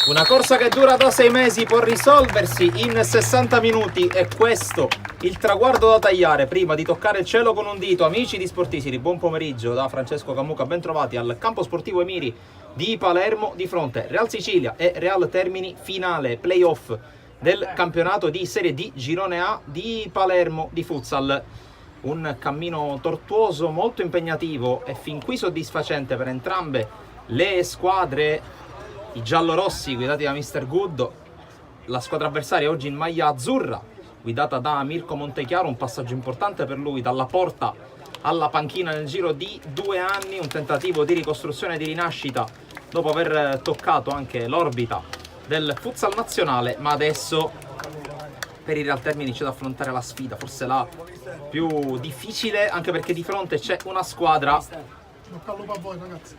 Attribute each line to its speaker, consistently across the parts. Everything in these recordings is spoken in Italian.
Speaker 1: Una corsa che dura da 6 mesi può risolversi in 60 minuti. È questo il traguardo da tagliare prima di toccare il cielo con un dito. Amici di Sportisiri, buon pomeriggio da Francesco Camuca. Ben trovati al campo sportivo Emiri di Palermo. Di fronte Real Sicilia e Real Termini, finale playoff del campionato di Serie D Girone A di Palermo di futsal. Un cammino tortuoso, molto impegnativo e fin qui soddisfacente per entrambe le squadre. I giallorossi guidati da Mr. Good, la squadra avversaria oggi in maglia azzurra guidata da Mirko Montechiaro, un passaggio importante per lui dalla porta alla panchina nel giro di 2 anni, un tentativo di ricostruzione e di rinascita dopo aver toccato anche l'orbita del futsal nazionale, ma adesso per i Real Termini c'è da affrontare la sfida, forse la più difficile, anche perché di fronte c'è una squadra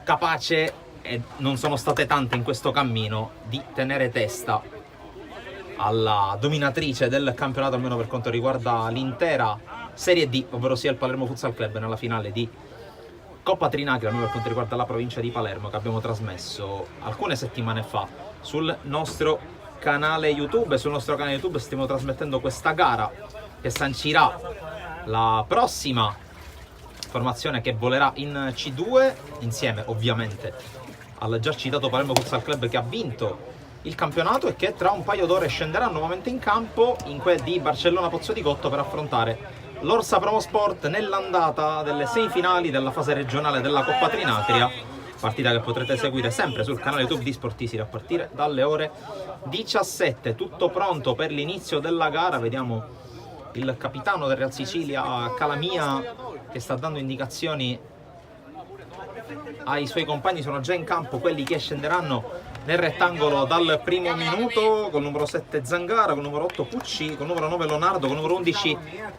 Speaker 1: capace, e non sono state tante in questo cammino, di tenere testa alla dominatrice del campionato, almeno per quanto riguarda l'intera Serie D, ovvero sia il Palermo Futsal Club, nella finale di Coppa Trinacria, almeno per quanto riguarda la provincia di Palermo, che abbiamo trasmesso alcune settimane fa sul nostro canale YouTube. E sul nostro canale YouTube stiamo trasmettendo questa gara che sancirà la prossima formazione che volerà in C2, insieme ovviamente al già citato Palermo Futsal Club, che ha vinto il campionato e che tra un paio d'ore scenderà nuovamente in campo in quel di Barcellona Pozzoticotto per affrontare l'Orsa Promo Sport nell'andata delle semifinali della fase regionale della Coppa Trinacria, partita che potrete seguire sempre sul canale YouTube di Sportisiri a partire dalle ore 17. Tutto pronto per l'inizio della gara. Vediamo il capitano del Real Sicilia, Calamia, che sta dando indicazioni ai suoi compagni. Sono già in campo quelli che scenderanno nel rettangolo dal primo minuto, con il numero 7 Zangara, con il numero 8 Pucci, con il numero 9 Leonardo, con il numero 11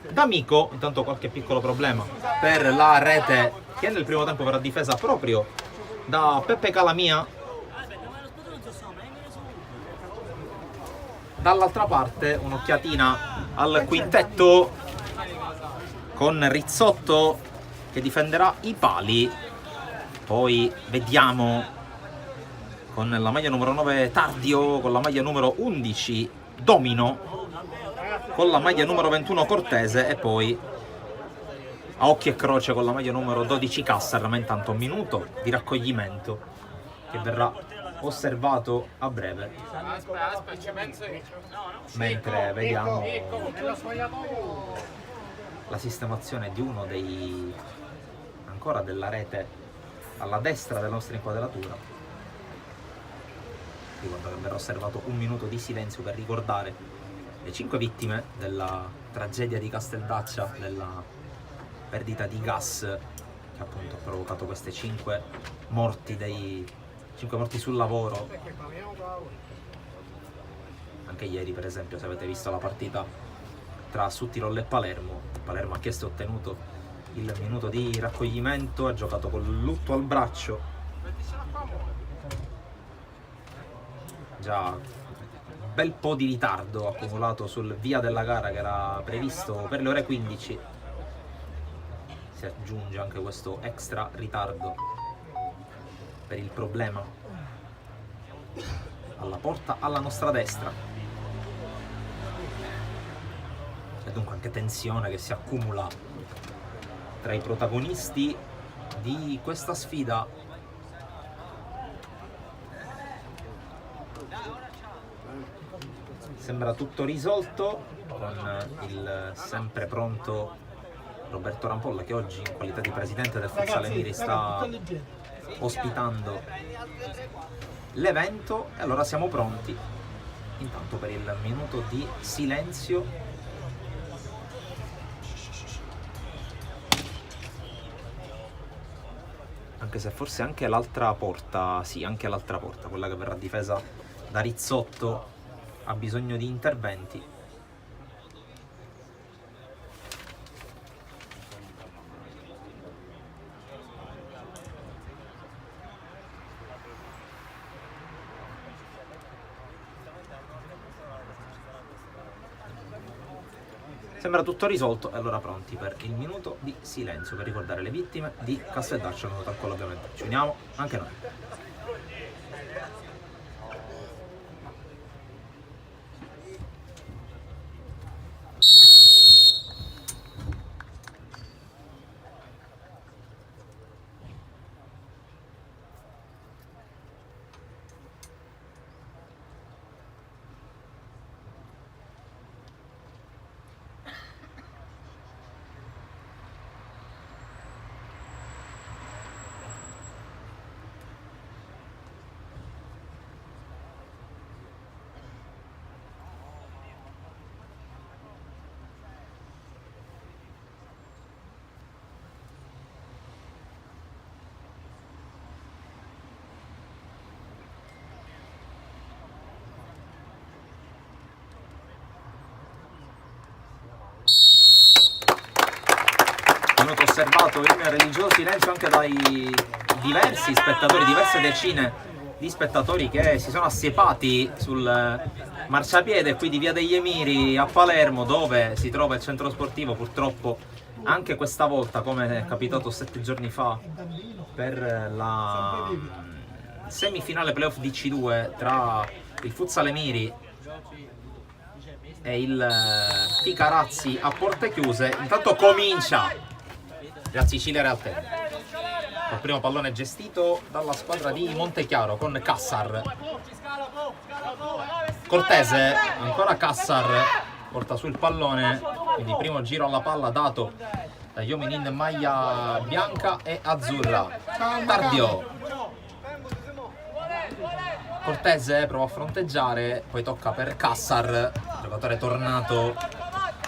Speaker 1: D'Amico. Intanto qualche piccolo problema per la rete, che nel primo tempo verrà difesa proprio da Peppe Calamia. Dall'altra parte un'occhiatina al quintetto con Rizzotto che difenderà i pali. Poi vediamo con la maglia numero 9 Tardio, con la maglia numero 11 Domino, con la maglia numero 21 Cortese, e poi a occhio e croce con la maglia numero 12 Cassar. Ma intanto un minuto di raccoglimento che verrà osservato a breve, mentre vediamo la sistemazione di uno dei ancora della rete alla destra della nostra inquadratura. Ricordo che verrà osservato un minuto di silenzio per ricordare le 5 vittime della tragedia di Casteldaccia, della perdita di gas che appunto ha provocato queste 5 morti, 5 morti sul lavoro. Anche ieri, per esempio, se avete visto la partita tra Suttirollo e Palermo, Palermo ha chiesto e ottenuto il minuto di raccoglimento, ha giocato col lutto al braccio. Già un bel po' di ritardo accumulato sul via della gara che era previsto per le ore 15. Si aggiunge anche questo extra ritardo per il problema alla porta alla nostra destra. E dunque anche tensione che si accumula tra i protagonisti di questa sfida. Sembra tutto risolto con il sempre pronto Roberto Rampolla, che oggi in qualità di presidente del Futsal Emiri sta ospitando l'evento. E allora siamo pronti intanto per il minuto di silenzio. Anche se forse anche l'altra porta, sì, anche l'altra porta, quella che verrà difesa da Rizzotto, ha bisogno di interventi. Sembra tutto risolto, e allora pronti per il minuto di silenzio per ricordare le vittime di Casteldaccia, venuto al collo ovviamente. Ci uniamo anche noi. venuto osservato in religioso silenzio anche dai diversi spettatori, diverse decine di spettatori che si sono assiepati sul marciapiede qui di Via degli Emiri a Palermo, dove si trova il centro sportivo. Purtroppo anche questa volta, come è capitato 7 giorni fa per la semifinale playoff di C2 tra il Futsal Emiri e il Ficarazzi a porte chiuse, intanto comincia la Sicilia Real Termini. Il primo pallone gestito dalla squadra di Montechiaro con Cassar. Cortese, ancora Cassar, porta sul pallone, quindi primo giro alla palla dato dagli uomini in maglia bianca e azzurra. Tardio. Cortese prova a fronteggiare, poi tocca per Cassar, giocatore tornato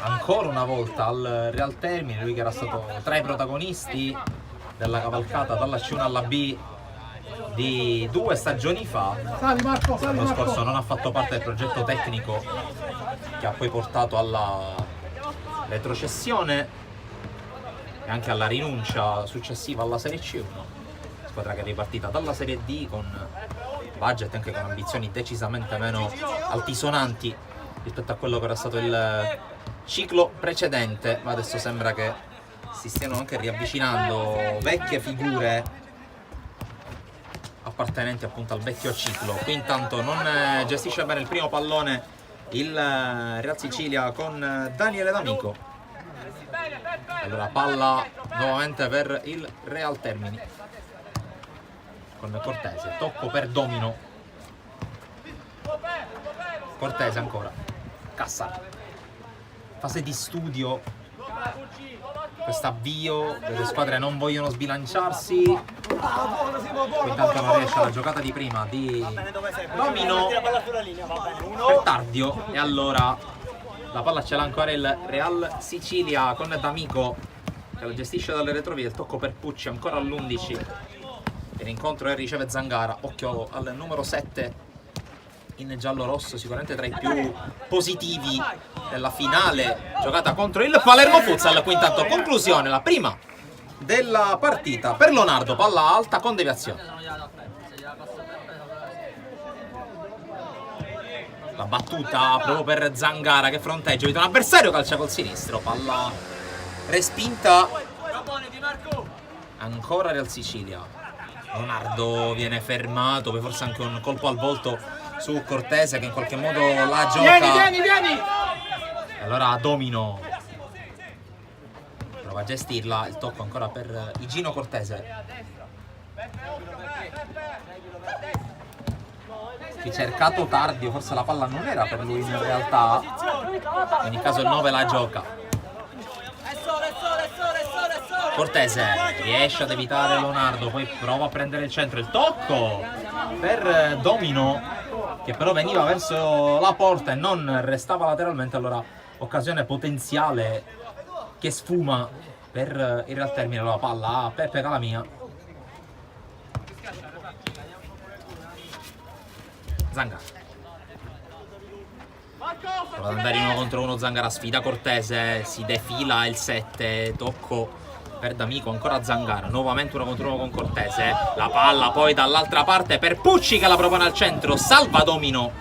Speaker 1: ancora una volta al Real Termini, lui che era stato tra i protagonisti della cavalcata dalla C1 alla B di 2 stagioni fa. L'anno scorso non ha fatto parte del progetto tecnico che ha poi portato alla retrocessione e anche alla rinuncia successiva alla Serie C1, squadra che è ripartita dalla Serie D con budget anche con ambizioni decisamente meno altisonanti rispetto a quello che era stato il ciclo precedente, ma adesso sembra che si stiano anche riavvicinando vecchie figure appartenenti appunto al vecchio ciclo. Qui intanto non gestisce bene il primo pallone il Real Sicilia con Daniele D'Amico. Allora palla nuovamente per il Real Termini con Cortese, tocco per Domino. Cortese ancora, Cassar, fase di studio, questo avvio, le squadre non vogliono sbilanciarsi. Intanto non riesce la giocata di prima di Domino per Tardio, e allora la palla ce l'ha ancora il Real Sicilia con D'Amico che la gestisce dalle retrovie. Il tocco per Pucci ancora all'11 in incontro e riceve Zangara. Occhio al numero 7 in giallo-rosso, sicuramente tra i più positivi della finale giocata contro il Palermo Futsal. Qui intanto conclusione, la prima della partita per Leonardo, palla alta con deviazione. La battuta proprio per Zangara che fronteggia un avversario, calcia col sinistro, palla respinta. Ancora Real Sicilia. Leonardo viene fermato, poi forse anche un colpo al volto su Cortese che in qualche modo la gioca. Vieni! Allora Domino prova a gestirla, il tocco ancora per Igino Cortese. Qui cercato Tardio, forse la palla non era per lui in realtà, in ogni caso il 9 la gioca. Cortese riesce ad evitare Leonardo, poi prova a prendere il centro, il tocco per Domino che però veniva verso la porta e non restava lateralmente. Allora occasione potenziale che sfuma per il Real Termine. La palla a Peppe Calamia. Zangara prova ad andare in 1 contro 1. Zangara sfida Cortese, si defila il 7, tocco per D'Amico, ancora Zangara, nuovamente 1 contro 1 con Cortese. La palla poi dall'altra parte per Pucci che la propone al centro, salva Domino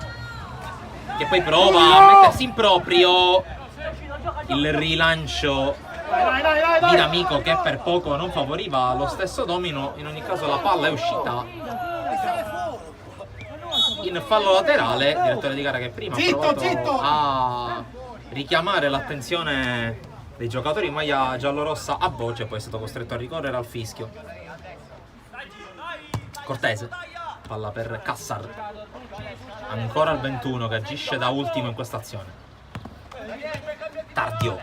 Speaker 1: che poi prova a mettersi in proprio. Il rilancio di D'Amico che per poco non favoriva lo stesso Domino. In ogni caso la palla è uscita in fallo laterale. Direttore di gara che prima ha provato a richiamare l'attenzione dei giocatori in maglia giallorossa a voce, poi è stato costretto a ricorrere al fischio. Cortese, palla per Cassar, ancora il 21 che agisce da ultimo in questa azione. Tardio,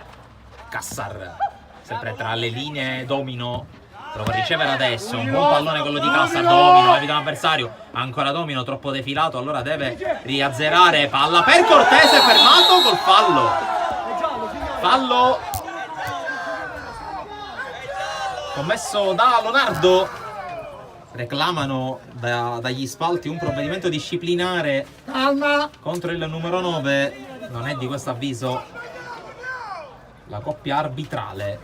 Speaker 1: Cassar, sempre tra le linee. Domino prova a ricevere adesso, un buon pallone quello di Cassar. Domino evita un avversario, ancora Domino troppo defilato, allora deve riazzerare. Palla per Cortese, fermato col fallo commesso da Leonardo. Reclamano dagli spalti un provvedimento disciplinare contro il numero 9. Non è di questo avviso la coppia arbitrale.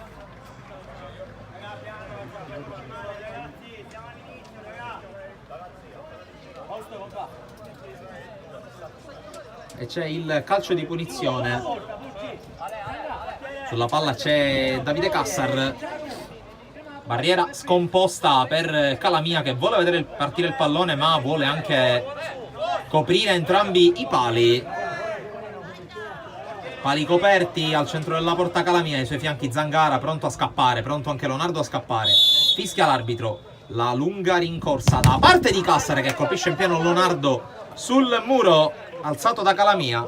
Speaker 1: e c'è il calcio di punizione. Sulla palla c'è Davide Cassar. Barriera scomposta per Calamia, che vuole vedere partire il pallone ma vuole anche coprire entrambi i pali. Pali coperti, al centro della porta Calamia, ai suoi fianchi Zangara pronto a scappare, pronto anche Leonardo a scappare. Fischia l'arbitro, la lunga rincorsa da parte di Cassar che colpisce in pieno Leonardo sul muro alzato da Calamia.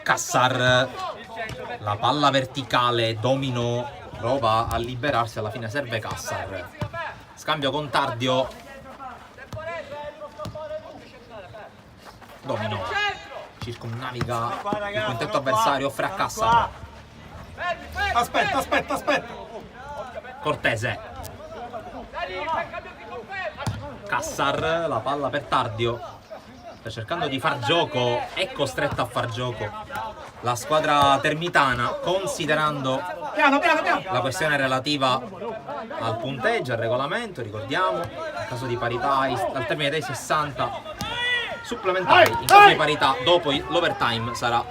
Speaker 1: Cassar, la palla verticale, Domino prova a liberarsi, alla fine serve Cassar. Scambio con Tardio. Domino circumnaviga il quintetto avversario, offre a Cassar.
Speaker 2: Aspetta.
Speaker 1: Cortese. Cassar, la palla per Tardio. Sta cercando di far gioco, è costretta a far gioco la squadra termitana, considerando la questione relativa al punteggio, al regolamento. Ricordiamo, in caso di parità al termine dei 60 supplementari, in caso di parità dopo l'overtime sarà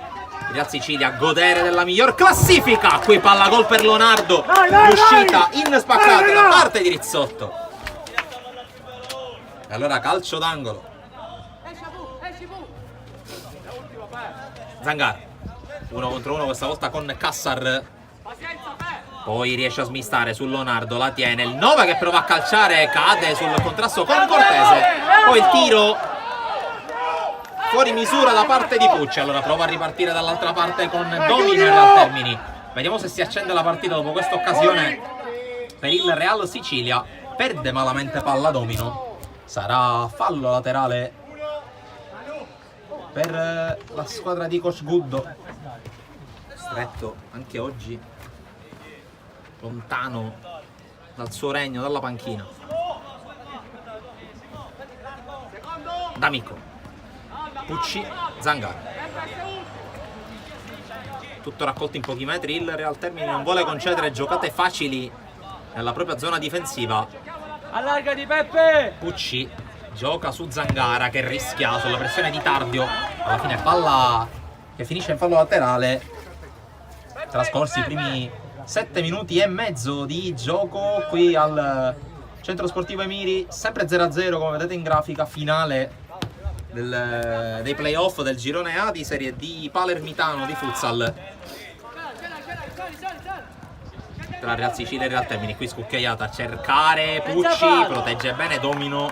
Speaker 1: il Real Sicilia a godere della miglior classifica. Qui palla gol per Leonardo, riuscita in spaccata da parte di Rizzotto. E allora calcio d'angolo. Zangara, 1 contro 1 questa volta con Cassar. Poi riesce a smistare su Leonardo, la tiene. Il Nova che prova a calciare, cade sul contrasto con Cortese. Poi il tiro fuori misura da parte di Pucci. Allora prova a ripartire dall'altra parte con Domino in Real Termini. Vediamo se si accende la partita dopo questa occasione per il Real Sicilia. Perde malamente palla Domino. Sarà fallo laterale per la squadra di Coach Guddo. Stretto anche oggi, lontano dal suo regno, dalla panchina. D'Amico, Pucci, Zangara. Tutto raccolto in pochi metri. Il Real Termini non vuole concedere giocate facili nella propria zona difensiva.
Speaker 3: Allargati Peppe!
Speaker 1: Pucci gioca su Zangara che rischia sulla pressione di Tardio. Alla fine palla che finisce in fallo laterale. Trascorsi i primi 7 minuti e mezzo di gioco qui al Centro Sportivo Emiri. Sempre 0-0 come vedete in grafica. Finale dei playoff del girone A di Serie D Palermitano di futsal tra Real Sicilia e Real Termini. Qui scucchiaiata a cercare Pucci, protegge bene Domino,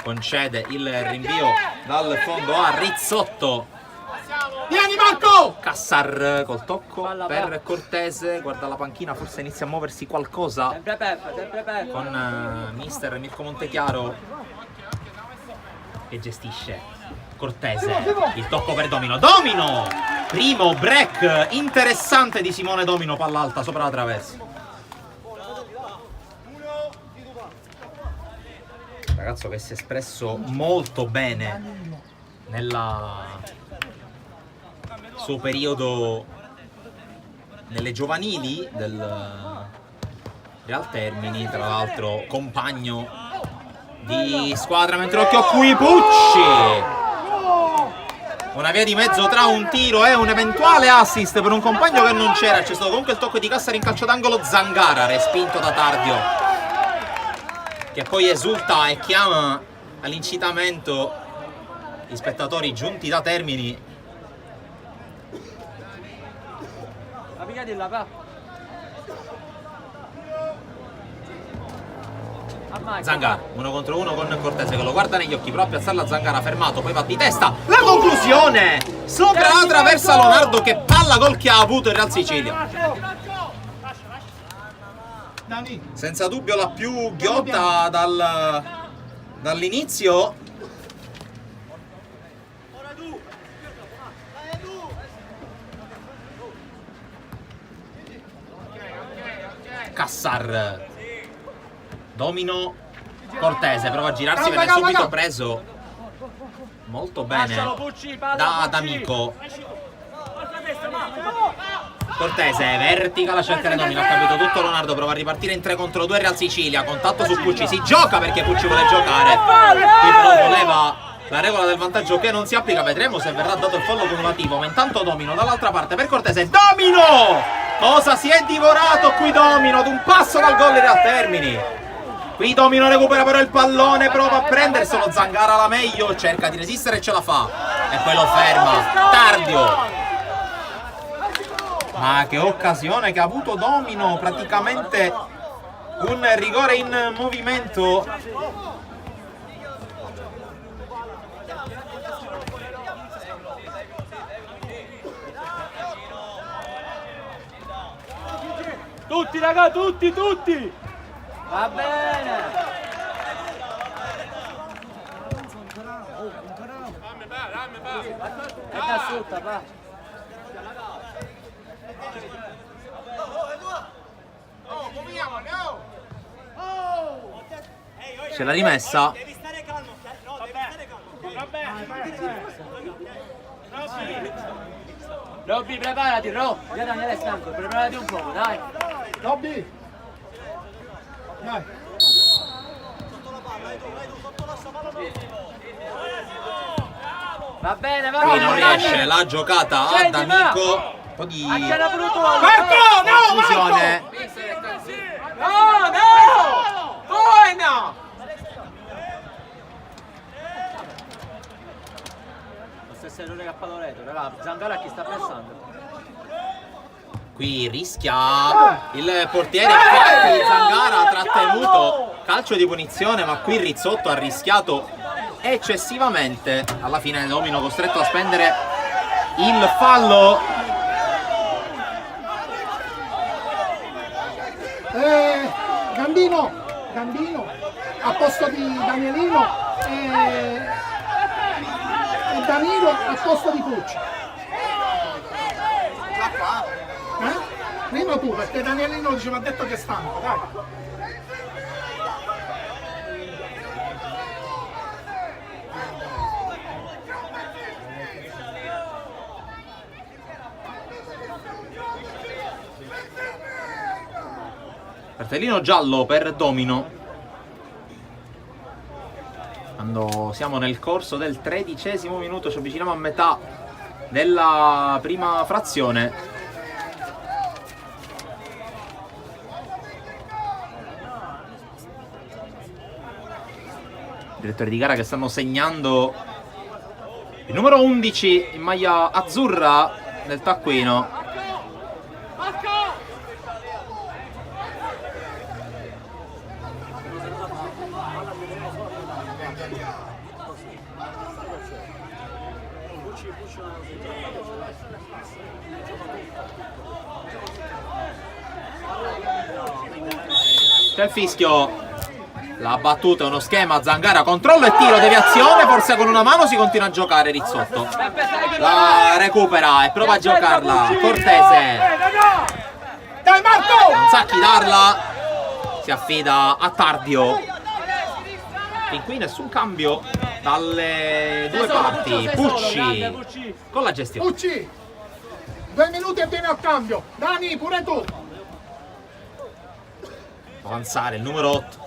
Speaker 1: concede il rinvio dal fondo a Rizzotto.
Speaker 2: Vieni Marco!
Speaker 1: Cassar col tocco per Cortese, guarda la panchina, forse inizia a muoversi qualcosa
Speaker 3: Sempre Peppe.
Speaker 1: con mister Mirko Montechiaro che gestisce Cortese. Il tocco per Domino. Domino! Primo break interessante di Simone Domino, palla alta sopra la traversa. Ragazzo che si è espresso molto bene nella suo periodo nelle giovanili del Real Termini, tra l'altro compagno di squadra, mentre occhio qui Pucci, una via di mezzo tra un tiro e un eventuale assist per un compagno che non c'era. C'è stato comunque il tocco di Cassar in calcio d'angolo. Zangara respinto da Tardio, che poi esulta e chiama all'incitamento gli spettatori giunti da Termini. Zangara 1 contro 1 con Cortese che lo guarda negli occhi, prova a piazzare la Zangara, fermato, poi va di testa, la conclusione sopra la traversa Leonardo. Che palla gol che ha avuto il Real Sicilia, senza dubbio la più ghiotta dall'inizio. Cassar, Domino, Cortese prova a girarsi, viene subito preso molto bene da D'Amico. Cortese, vertica la cerca di domino, ha capito tutto Leonardo, prova a ripartire in 3 contro 2 Real Sicilia, contatto su Pucci, si gioca perché Pucci vuole giocare, qui però voleva la regola del vantaggio che non si applica, vedremo se verrà dato il fallo cumulativo, ma intanto domino dall'altra parte per Cortese, domino! Cosa si è divorato qui domino, ad un passo dal gol Real Termini. Qui domino recupera però il pallone, prova a prenderselo, Zangara la meglio, cerca di resistere e ce la fa, e poi lo ferma, Tardio. Ma che occasione che ha avuto domino, praticamente un rigore in movimento.
Speaker 3: Tutti raga, tutti! Va bene! E da sotto, va!
Speaker 1: C'è la rimessa.
Speaker 3: Robby, preparati, Ro! Via Daniele è stanco, preparati un po', dai!
Speaker 2: Robby. Dai.
Speaker 3: Va bene, va
Speaker 1: Qui
Speaker 3: bene!
Speaker 1: non riesce la giocata ad Amico. Un po' di
Speaker 3: C'era voluto!
Speaker 2: Marco, no,
Speaker 1: confusione.
Speaker 3: No! Come no? Lo stesso errore che ha fatto Loreto, raga, Zangara chi sta pensando?
Speaker 1: Qui rischia il portiere, infatti Zangara ha trattenuto calcio di punizione, ma qui Rizzotto ha rischiato eccessivamente. Alla fine Domino costretto a spendere il fallo.
Speaker 2: Gambino a posto di Danielino e Danilo a posto di Pucci. Prima tu, perché Danielino diceva ha detto che è stanco, dai.
Speaker 1: Cartellino giallo per Domino. Quando siamo nel corso del 13° minuto, ci avviciniamo a metà della prima frazione. Direttori di gara che stanno segnando il numero 11 in maglia azzurra del taccuino. C'è il fischio. La battuta è uno schema, Zangara, controllo e tiro, deviazione, forse con una mano si continua a giocare Rizzotto. La recupera e prova a giocarla, Cortese.
Speaker 2: Dai Marco!
Speaker 1: Non sa chi darla, si affida a Tardio. E qui nessun cambio dalle due parti. Pucci con la gestione.
Speaker 2: Pucci! 2 minuti e viene al cambio. Dani, pure tu.
Speaker 1: Avanzare il numero 8.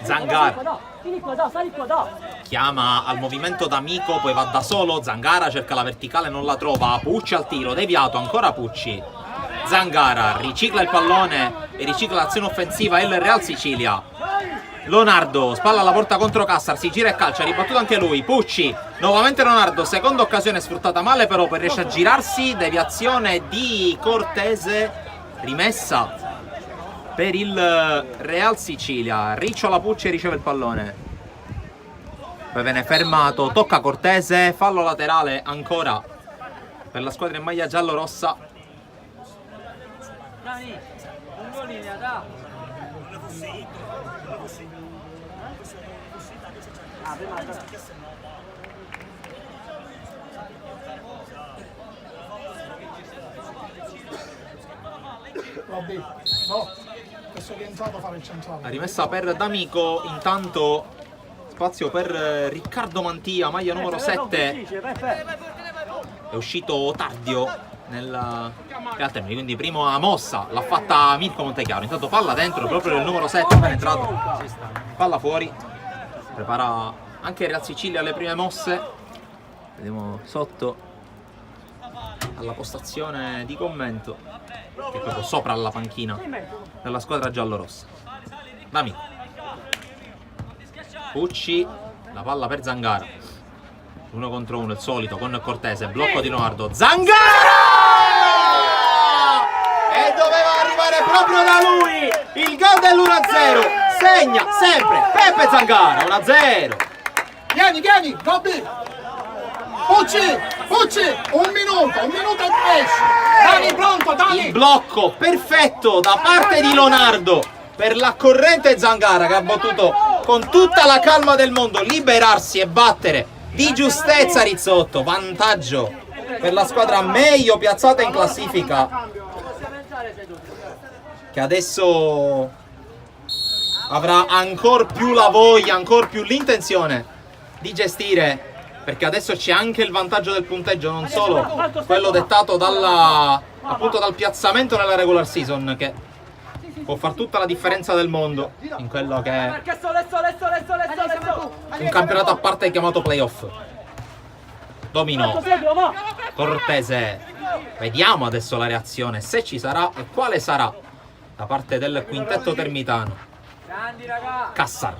Speaker 1: Zangara chiama al movimento d'Amico, poi va da solo. Zangara cerca la verticale, non la trova. Pucci al tiro, deviato, ancora Pucci. Zangara ricicla il pallone e ricicla l'azione offensiva il Real Sicilia. Leonardo spalla alla porta contro Cassar, si gira e calcia, ribattuto anche lui. Pucci, nuovamente Leonardo, seconda occasione sfruttata male però, poi riesce a girarsi, deviazione di Cortese, rimessa per il Real Sicilia. Ricciola Pucci riceve il pallone, poi viene fermato, tocca Cortese, fallo laterale ancora per la squadra in maglia giallo-rossa.
Speaker 3: Dani, lungolinea, da.
Speaker 2: Robby, no, adesso che è entrato a fare il centrale.
Speaker 1: La rimessa per D'Amico, intanto spazio per Riccardo Mantia, maglia numero 7. È uscito Tardio al termine. Quindi primo a mossa l'ha fatta Mirko Montechiaro. Intanto palla dentro proprio del numero 7, appena entrato, palla fuori. Prepara anche Real Sicilia le prime mosse. Vediamo sotto alla postazione di commento, che è proprio sopra la panchina della squadra giallorossa. Dammi Pucci, la palla per Zangara, 1 contro 1, il solito con Cortese, blocco di Leonardo, Zangara! E doveva arrivare proprio da lui il gol dell'1-0, segna sempre Peppe Zangara, 1-0.
Speaker 2: Vieni, Gobbi! Pucci, un minuto e 10. Dani, pronto, Dani!
Speaker 1: Il blocco perfetto da parte di Leonardo per la corrente Zangara, che ha potuto con tutta la calma del mondo liberarsi e battere di giustezza Rizzotto. Vantaggio per la squadra meglio piazzata in classifica, che adesso avrà ancora più la voglia, ancora più l'intenzione di gestire, perché adesso c'è anche il vantaggio del punteggio, non solo quello dettato appunto dal piazzamento nella regular season, che può far tutta la differenza del mondo in quello che è un campionato a parte chiamato playoff. Domino Cortese, vediamo adesso la reazione, se ci sarà e quale sarà da parte del quintetto termitano. Cassar,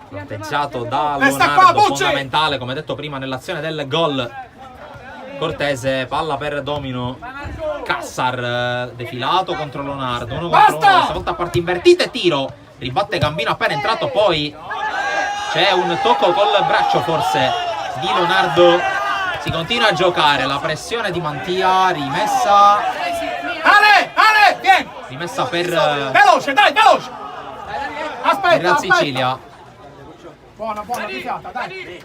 Speaker 1: fronteggiato da Leonardo, fondamentale come detto prima nell'azione del gol. Cortese, palla per Domino, Cassar defilato contro Leonardo, 1 contro 1, questa volta a parti invertite, tiro, ribatte Gambino appena entrato, poi c'è un tocco col braccio forse di Leonardo, si continua a giocare, la pressione di Mantia, rimessa
Speaker 2: Ale, vieni!
Speaker 1: rimessa per
Speaker 2: Veloce! Aspetta,
Speaker 1: Real Sicilia.
Speaker 2: Buona, picchiata, dai!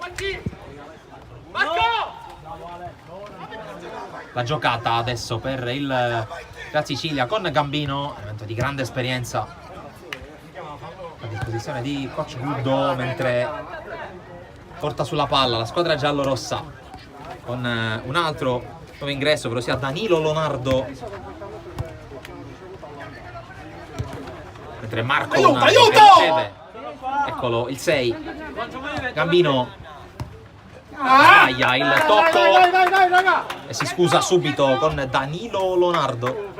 Speaker 1: La giocata adesso per il Real Sicilia con Gambino, evento di grande esperienza a disposizione di coach Guddo, mentre porta sulla palla la squadra giallorossa con un altro nuovo ingresso, ovvero sia Danilo Leonardo, mentre Marco Leonardo che riceve, eccolo il 6, Gambino sbaglia il tocco e si scusa subito con Danilo Leonardo.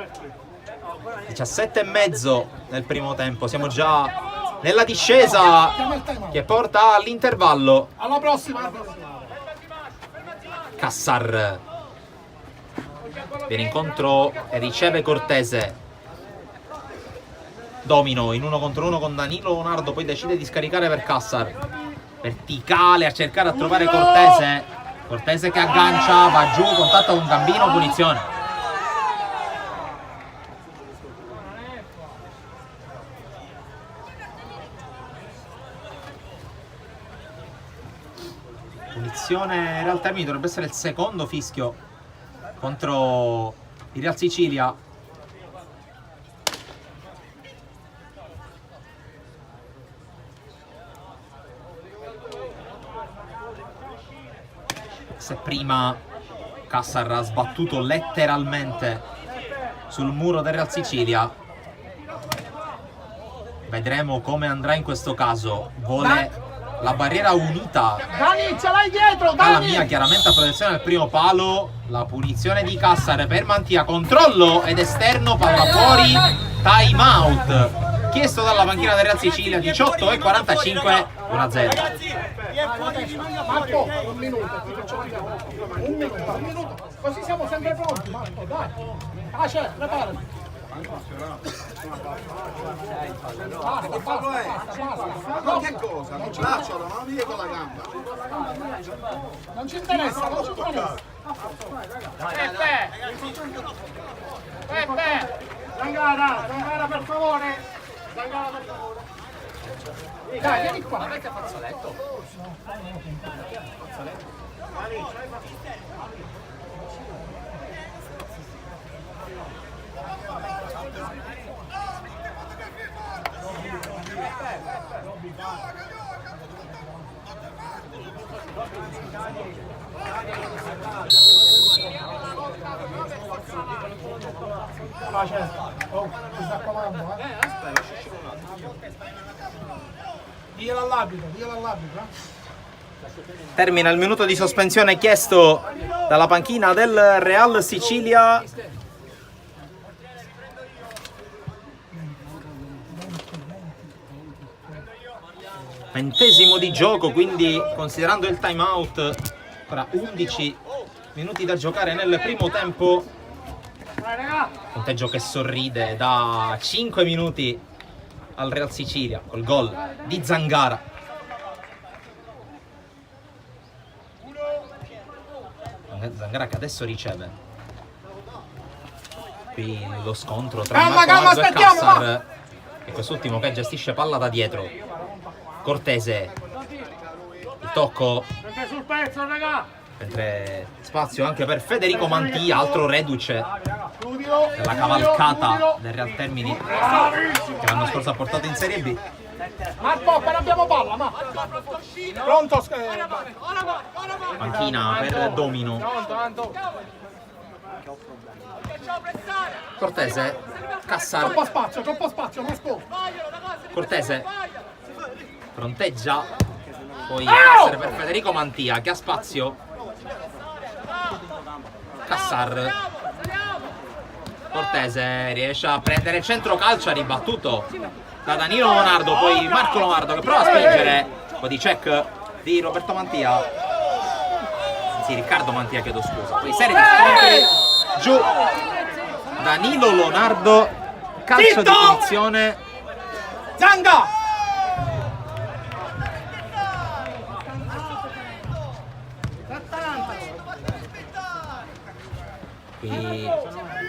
Speaker 1: 17,5 nel primo tempo, siamo già nella discesa che porta all'intervallo.
Speaker 2: Alla prossima!
Speaker 1: Cassar viene incontro e riceve Cortese. Domino in 1 contro 1 con Danilo Leonardo, poi decide di scaricare per Cassar, verticale a cercare a trovare Cortese che aggancia, va giù, contatto con Gambino, punizione. Punizione Real Termini, dovrebbe essere il secondo fischio contro il Real Sicilia. Se prima Cassar ha sbattuto letteralmente sul muro del Real Sicilia, vedremo come andrà in questo caso. Vuole la barriera unita.
Speaker 2: Dani, ce l'hai dietro,
Speaker 1: Dalla mia chiaramente a protezione del primo palo. La punizione di Cassar per Mantia, controllo ed esterno, palla fuori, time out chiesto dalla panchina del Real Sicilia. 18:45, 1-0.
Speaker 2: Marco, un minuto, ti faccio vedere. Un minuto. Così siamo sempre pronti, Marco, dai. Pace, preparati. Basta.
Speaker 4: Ma che cosa? Lascialo, non mi con la gamba.
Speaker 2: Non ci interessa. Peppe! Zangara, per favore! Dai, vieni qua! Ma che fazzoletto? Pace. Oh, mi sta comando, Diglielo all'arbitro,
Speaker 1: Termina il minuto di sospensione chiesto dalla panchina del Real Sicilia. Ventesimo di gioco, quindi considerando il time out, ora 11 minuti da giocare nel primo tempo. Punteggio che sorride da 5 minuti al Real Sicilia col gol di Zangara. Zangara che adesso riceve. Qui lo scontro tra Marco Nardo e Cassar, e quest'ultimo che gestisce palla da dietro. Cortese, il tocco, mentre spazio anche per Federico Mantia, altro reduce della cavalcata del Real Termini che l'anno scorso ha portato in Serie B.
Speaker 2: Marco, appena abbiamo palla, ma pronto?
Speaker 1: Panchina per Domino. Cortese, Cassar,
Speaker 2: Troppo spazio, Marco.
Speaker 1: Cortese fronteggia, poi Cassar per Federico Mantia che ha spazio. Cassar, Cortese riesce a prendere il centro calcio, ha ribattuto da Danilo Lonardo, poi Marco Lonardo che prova a spingere, un po' di check di Roberto Mantia, anzi Riccardo Mantia, chiedo scusa, poi serie di scontri, giù Danilo Lonardo, calcio di punizione.
Speaker 2: Zanga!
Speaker 1: Qui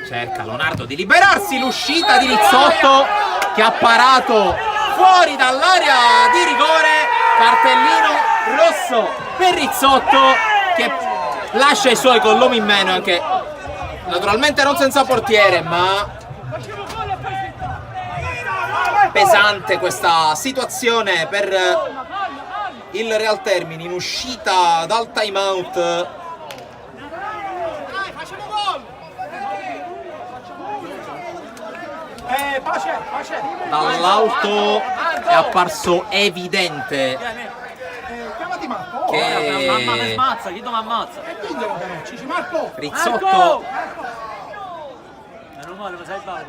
Speaker 1: cerca Lonardo di liberarsi, l'uscita di Rizzotto che ha parato fuori dall'area di rigore, cartellino rosso per Rizzotto che lascia i suoi con l'uomo in meno, anche naturalmente non senza portiere, ma pesante questa situazione per il Real Termini in uscita dal time out.
Speaker 2: Pace.
Speaker 1: Dall'alto è apparso evidente
Speaker 2: Chiamati Marco.
Speaker 3: Mamma mi smazza, chi mi ammazza?
Speaker 2: Diglielo però, Cici Marco.
Speaker 1: Rizzotto.
Speaker 3: Meno male, mi sai fare.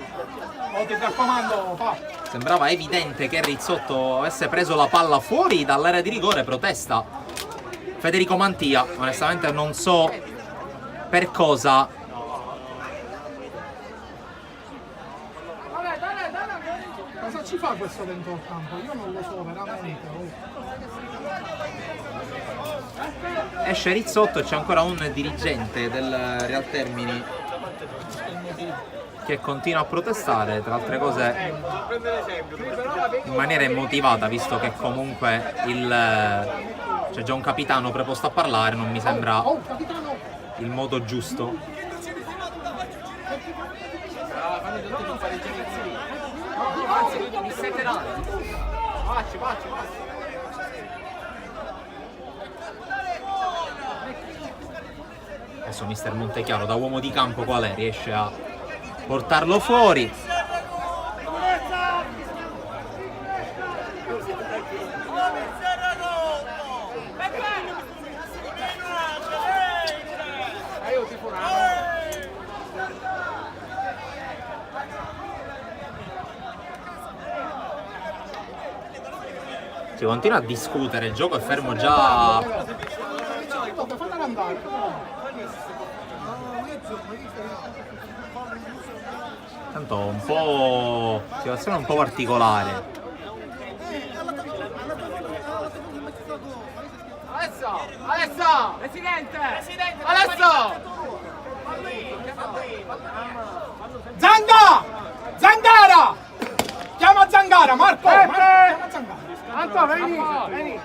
Speaker 2: Oh, ti raccomando, pa.
Speaker 1: Sembrava evidente che Rizzotto avesse preso la palla fuori dall'area di rigore, protesta Federico Mantia, onestamente non so per cosa.
Speaker 2: Cosa ci fa questo dentro il campo? Io non lo so veramente.
Speaker 1: Esce Rizzotto e c'è ancora un dirigente del Real Termini che continua a protestare, tra altre cose in maniera immotivata, visto che comunque c'è già un capitano preposto a parlare, non mi sembra il modo giusto. Adesso mister Montechiaro da uomo di campo qual è? Riesce a portarlo fuori. Si continua a discutere, il gioco è fermo già. Tanto un po'. Situazione un po' particolare.
Speaker 2: Alessa! Presidente! Alessa! Zangara! Chiama Zangara, Marco! Chiama Zangara! Anto, vieni!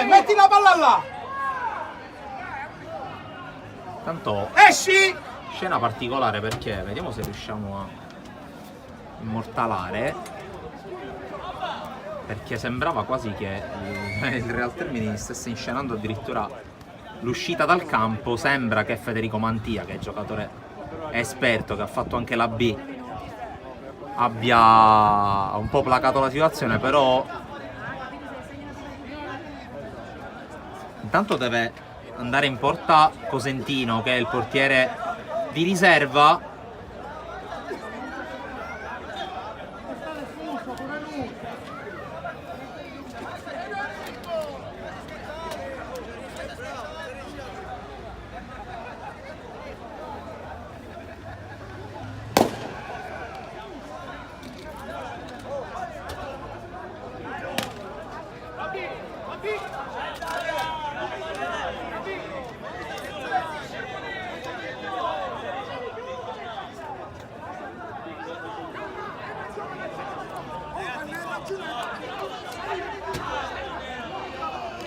Speaker 2: Metti la palla là!
Speaker 1: Tanto
Speaker 2: Esci!
Speaker 1: scena particolare perché vediamo se riusciamo a immortalare, perché sembrava quasi che il Real Termini stesse inscenando addirittura l'uscita dal campo. Sembra che Federico Mantia, che è giocatore esperto, che ha fatto anche la B, abbia un po' placato la situazione, però intanto deve andare in porta Cosentino, che è il portiere di riserva.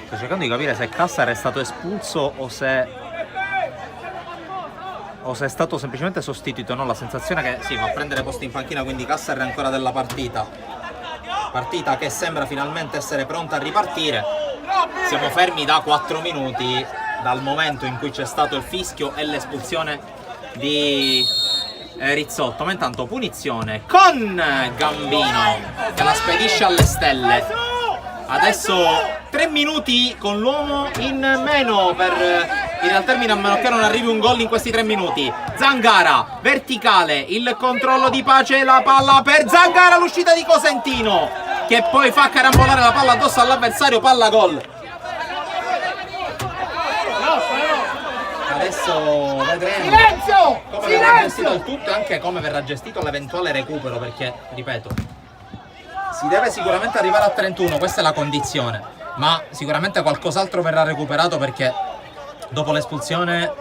Speaker 1: Sto cercando di capire se Cassar è stato espulso o se è stato semplicemente sostituito. No, la sensazione è che sì, va a prendere posto in panchina, quindi Cassar è ancora della partita. Partita che sembra finalmente essere pronta a ripartire. Siamo fermi da 4 minuti dal momento in cui c'è stato il fischio e l'espulsione di Rizzotto. Ma intanto punizione con Gambino, che la spedisce alle stelle. Adesso 3 minuti con l'uomo in meno per il Real Termine, a meno che non arrivi un gol in questi 3 minuti. Zangara, verticale, il controllo di Pace, la palla per Zangara, l'uscita di Cosentino, che poi fa carambolare la palla addosso all'avversario, palla gol. Adesso vedremo come verrà gestito il tutto e anche come verrà gestito l'eventuale recupero, perché, ripeto, si deve sicuramente arrivare a 31, questa è la condizione, ma sicuramente qualcos'altro verrà recuperato, perché dopo l'espulsione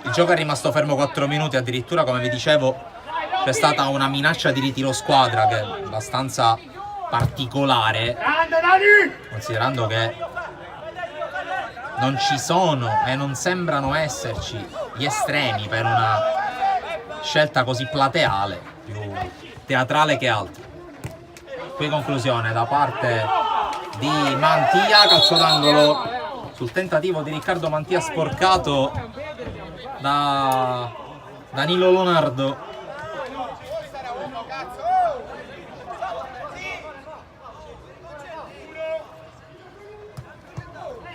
Speaker 1: il gioco è rimasto fermo 4 minuti, addirittura, come vi dicevo, c'è stata una minaccia di ritiro squadra che è abbastanza particolare, considerando che non ci sono e non sembrano esserci gli estremi per una scelta così plateale, più teatrale che altro. Qui conclusione da parte di Mantia, calcio d'angolo sul tentativo di Riccardo Mantia, sporcato da Danilo Lonardo.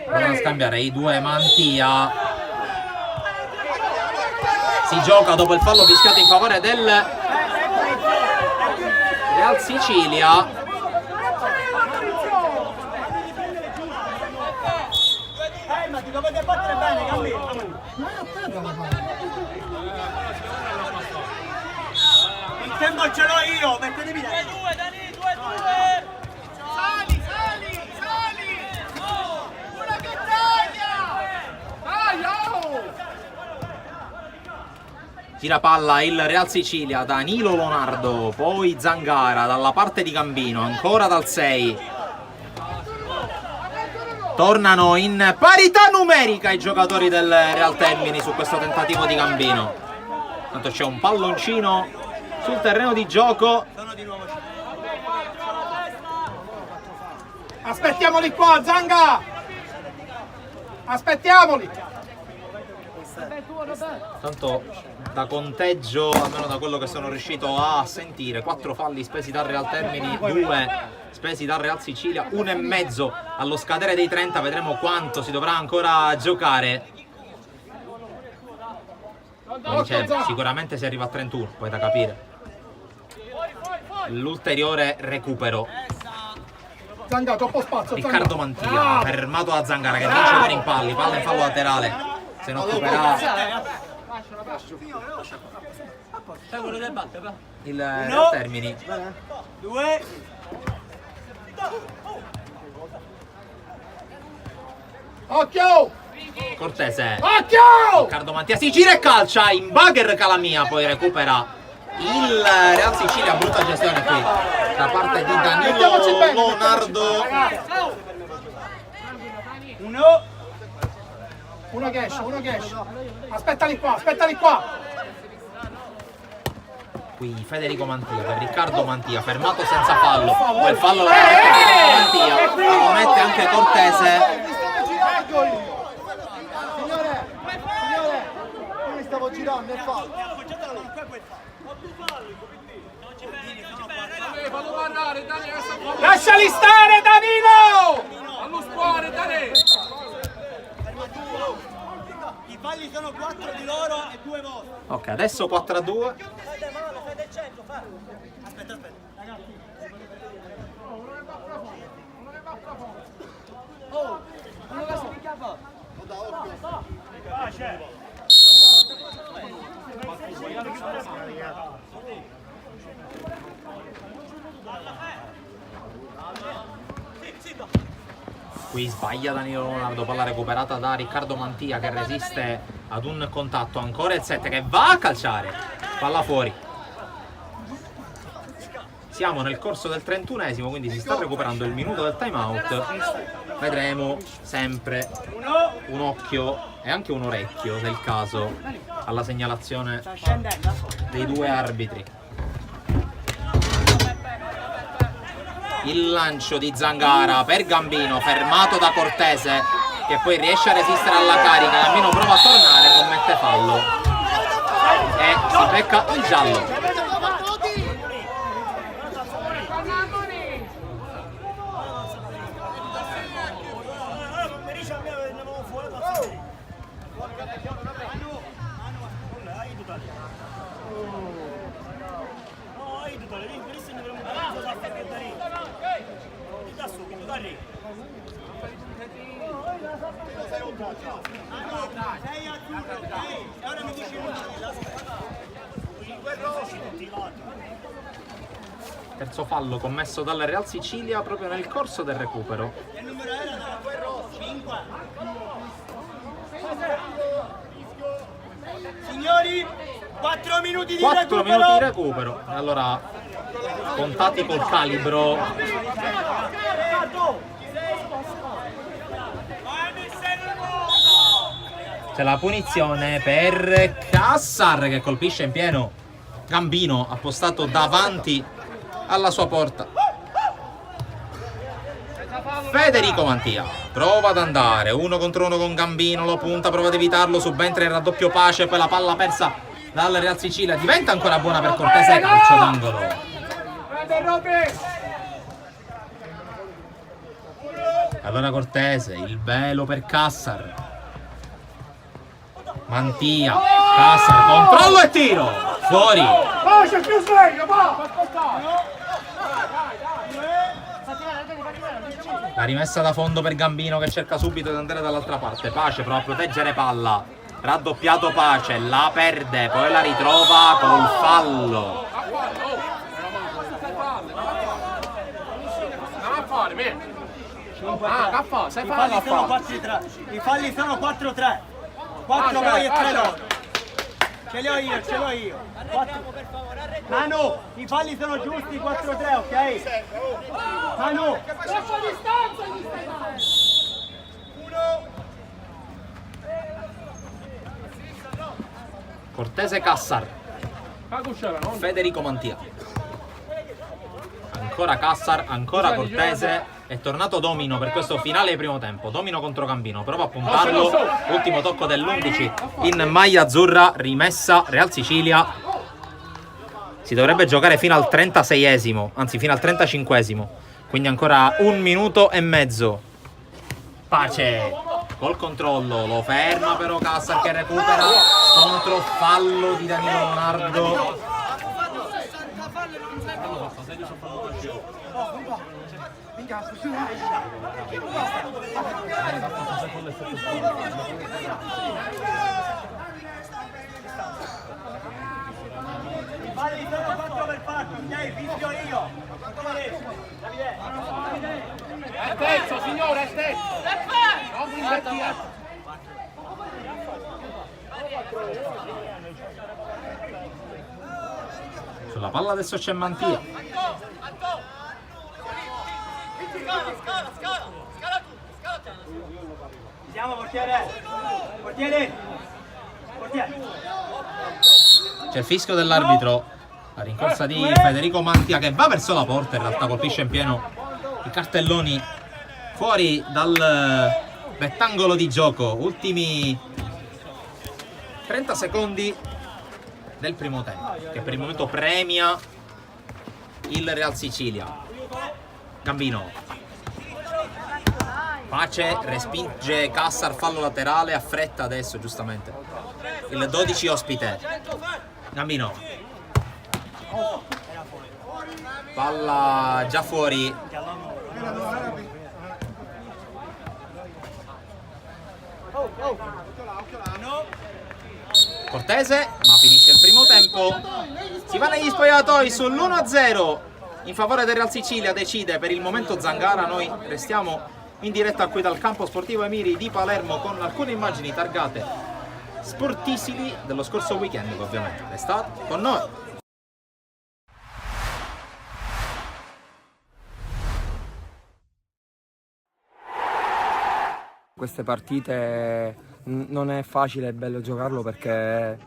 Speaker 1: Vanno a scambiare i due Mantia. Si gioca dopo il fallo fischiato in favore del Real Sicilia.
Speaker 3: Ma ti dovete battere bene, Gambino. Il tempo ce l'ho io, mettetevi là. 2, Dani, 2. Sali. Una che taglia.
Speaker 1: Gira palla il Real Sicilia, Danilo Lonardo, poi Zangara dalla parte di Gambino, ancora dal 6. Tornano in parità numerica i giocatori del Real Termini su questo tentativo di Gambino. Tanto c'è un palloncino sul terreno di gioco.
Speaker 2: Aspettiamoli qua, Zanga! Aspettiamoli!
Speaker 1: Tanto da conteggio, almeno da quello che sono riuscito a sentire, 4 falli spesi dal Real Termini, 2 spesi dal Real Sicilia, 1,5 allo scadere dei 30. Vedremo quanto si dovrà ancora giocare. Come dicevo, sicuramente si arriva a 31, poi da capire l'ulteriore recupero.
Speaker 2: Zanga, troppo spazio.
Speaker 1: Riccardo Mantia, fermato da Zangara, che vince per impalli, palla in fallo laterale, se ne occuperà il Real Termini.
Speaker 3: 2.
Speaker 2: Occhio!
Speaker 1: Cortese,
Speaker 2: Occhio!
Speaker 1: Riccardo Mantia si gira e calcia in bugger Calamia, poi recupera il Real Sicilia. Brutta gestione qui da parte di Danilo Lonardo.
Speaker 2: Uno che esce. Aspettali qua.
Speaker 1: Qui Federico Mantia per Riccardo Mantia, fermato senza fallo. Quel fallo lo mette Mantia, lo mette anche Cortese.
Speaker 4: stavo girando, è fallo.
Speaker 2: Lasciali stare, Danilo!
Speaker 3: Allo scuore, Dani! I falli sono 4 di loro e 2 vostri.
Speaker 1: Ok, adesso 4-2.
Speaker 3: Fai del centro, fa. Aspetta. Ragazzi. Oh, non lo so che fa.
Speaker 1: Qui sbaglia Danilo Leonardo, palla recuperata da Riccardo Mantia che resiste ad un contatto, ancora il 7 che va a calciare, palla fuori. Siamo nel corso del 31esimo, quindi si sta recuperando il minuto del time out. Vedremo sempre un occhio e anche un orecchio, se il caso, alla segnalazione dei due arbitri. Il lancio di Zangara per Gambino, fermato da Cortese, che poi riesce a resistere alla carica. Gambino prova a tornare, commette fallo e si becca il giallo. Terzo fallo commesso dalla Real Sicilia proprio nel corso del recupero.
Speaker 3: Il numero era da 5. Signori, 4 minuti di
Speaker 1: 4
Speaker 3: recupero.
Speaker 1: minuti di recupero. Allora, contati col calibro. C'è la punizione per Cassar che colpisce in pieno Gambino, appostato davanti alla sua porta. Federico Mantia prova ad andare 1 contro 1 con Gambino, lo punta, prova ad evitarlo, subentra il raddoppio Pace, poi la palla persa dal Real Sicilia diventa ancora buona per Cortese, calcio d'angolo. Allora Cortese, il velo per Cassar. Mantia, Cassar, controllo e tiro, fuori.
Speaker 2: Pace più sveglio, va!
Speaker 1: La rimessa da fondo per Gambino che cerca subito di andare dall'altra parte. Pace prova a proteggere palla, raddoppiato Pace, la perde, poi la ritrova col fallo.
Speaker 3: I falli sono 4-3. 4 voi e 3 loro. Ce li ho io. 4. Manu, i falli sono giusti 4-3, ok? Manu.
Speaker 1: Cortese Cassar. Federico Mantia. Ancora Cassar, ancora Cortese. È tornato Domino per questo finale di primo tempo. Domino contro Gambino, prova a puntarlo. Ultimo tocco dell'11 in maglia azzurra. Rimessa Real Sicilia. Si dovrebbe giocare fino al 36esimo, anzi fino al 35esimo. Quindi ancora 1 minuto e mezzo. Pace col controllo, lo ferma però Cassar che recupera. Scontro, fallo di Danilo Leonardo.
Speaker 3: I falli sono 4 per parte, ok? Fischio io.
Speaker 2: È terzo, signore, è terzo. Non vi metti.
Speaker 1: Sulla palla adesso c'è Mantia.
Speaker 3: Siamo portiere. Portiere.
Speaker 1: C'è il fischio dell'arbitro. La rincorsa di Federico Mantia che va verso la porta, in realtà colpisce in pieno i cartelloni fuori dal rettangolo di gioco. Ultimi 30 secondi del primo tempo, che per il momento premia il Real Sicilia. Gambino, Pace respinge Cassar, fallo laterale, affretta adesso giustamente il 12 ospite. Gambino, palla già fuori. Cortese, ma finisce il primo tempo. Si va negli spogliatoi sull'1-0 in favore del Real Sicilia. Decide per il momento Zangara. Noi restiamo in diretta qui dal campo sportivo Emiri di Palermo con alcune immagini targate Sportisili dello scorso weekend, che ovviamente restate con noi.
Speaker 5: Queste partite non è facile e bello giocarlo perché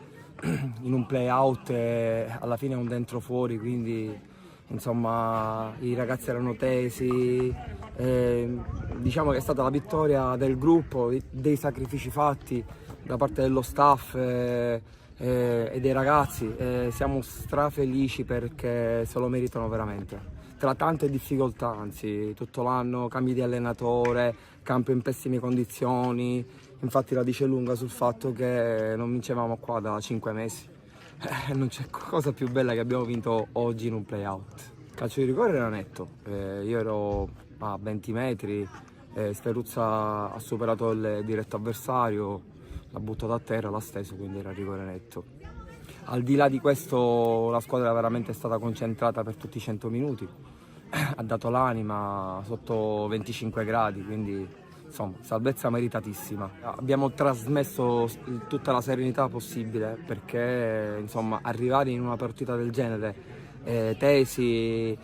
Speaker 5: in un play-out alla fine è un dentro-fuori, quindi insomma i ragazzi erano tesi, diciamo che è stata la vittoria del gruppo, dei sacrifici fatti da parte dello staff e dei ragazzi. Siamo strafelici perché se lo meritano veramente. Tra tante difficoltà, anzi tutto l'anno, cambi di allenatore, campo in pessime condizioni, infatti la dice lunga sul fatto che non vincevamo qua da 5 mesi. Non c'è cosa più bella che abbiamo vinto oggi in un play-out. Il calcio di rigore era netto, io ero a 20 metri, Speruzza ha superato il diretto avversario, l'ha buttato a terra, l'ha steso, quindi era rigore netto. Al di là di questo la squadra veramente è stata concentrata per tutti i 100 minuti, ha dato l'anima sotto 25 gradi, quindi insomma salvezza meritatissima. Abbiamo trasmesso tutta la serenità possibile perché insomma arrivare in una partita del genere tesi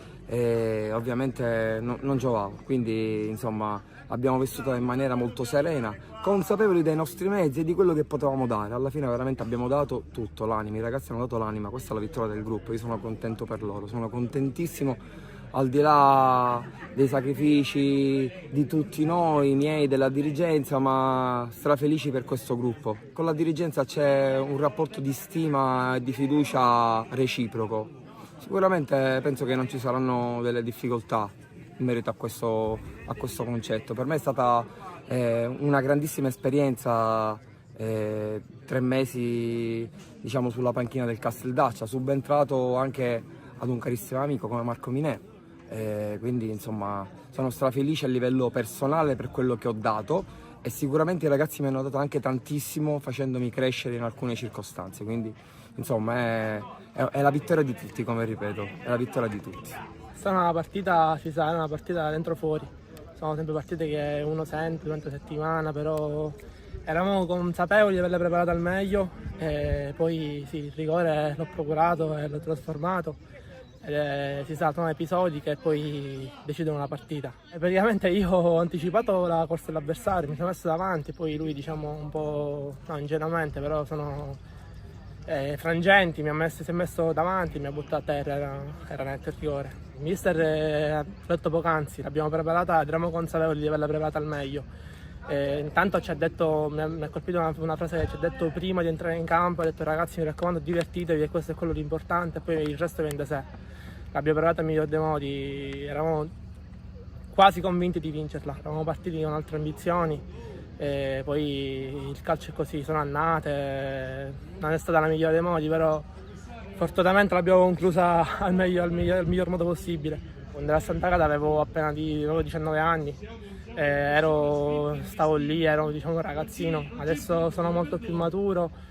Speaker 5: ovviamente non giovava, quindi insomma abbiamo vissuto in maniera molto serena, consapevoli dei nostri mezzi e di quello che potevamo dare. Alla fine veramente abbiamo dato tutto, l'anima, i ragazzi hanno dato l'anima, questa è la vittoria del gruppo, io sono contento per loro, sono contentissimo al di là dei sacrifici di tutti noi, miei, della dirigenza, ma strafelici per questo gruppo. Con la dirigenza c'è un rapporto di stima e di fiducia reciproco. Sicuramente penso che non ci saranno delle difficoltà in merito a questo concetto. Per me è stata una grandissima esperienza, 3 mesi diciamo sulla panchina del Casteldaccia, subentrato anche ad un carissimo amico come Marco Minè, quindi insomma sono strafelice a livello personale per quello che ho dato e sicuramente i ragazzi mi hanno dato anche tantissimo facendomi crescere in alcune circostanze, quindi insomma è la vittoria di tutti, come ripeto, è la vittoria di tutti.
Speaker 6: Questa è una partita, ci sarà una partita dentro fuori, sono sempre partite che uno sente durante la settimana, però eravamo consapevoli di averle preparate al meglio e poi sì, il rigore l'ho procurato e l'ho trasformato. Si saltano episodi che poi decidono la partita. E praticamente io ho anticipato la corsa dell'avversario, mi sono messo davanti, poi lui diciamo un po' ingenuamente, però sono frangenti, si è messo davanti, mi ha buttato a terra, era netto il rigore. Il mister ha detto poc'anzi, l'abbiamo preparata ed eravamo consapevoli di averla preparata al meglio. Intanto ci ha detto, mi ha colpito una frase che ci ha detto prima di entrare in campo, ha detto ragazzi mi raccomando divertitevi e questo è quello di importante, poi il resto viene da sé. L'abbiamo preparata al miglior dei modi, eravamo quasi convinti di vincerla, eravamo partiti con altre ambizioni, poi il calcio è così, sono annate, non è stata la migliore dei modi, però fortunatamente l'abbiamo conclusa al miglior modo possibile. Nella Sant'Agata avevo appena 19 anni, stavo lì, ero diciamo un ragazzino, adesso sono molto più maturo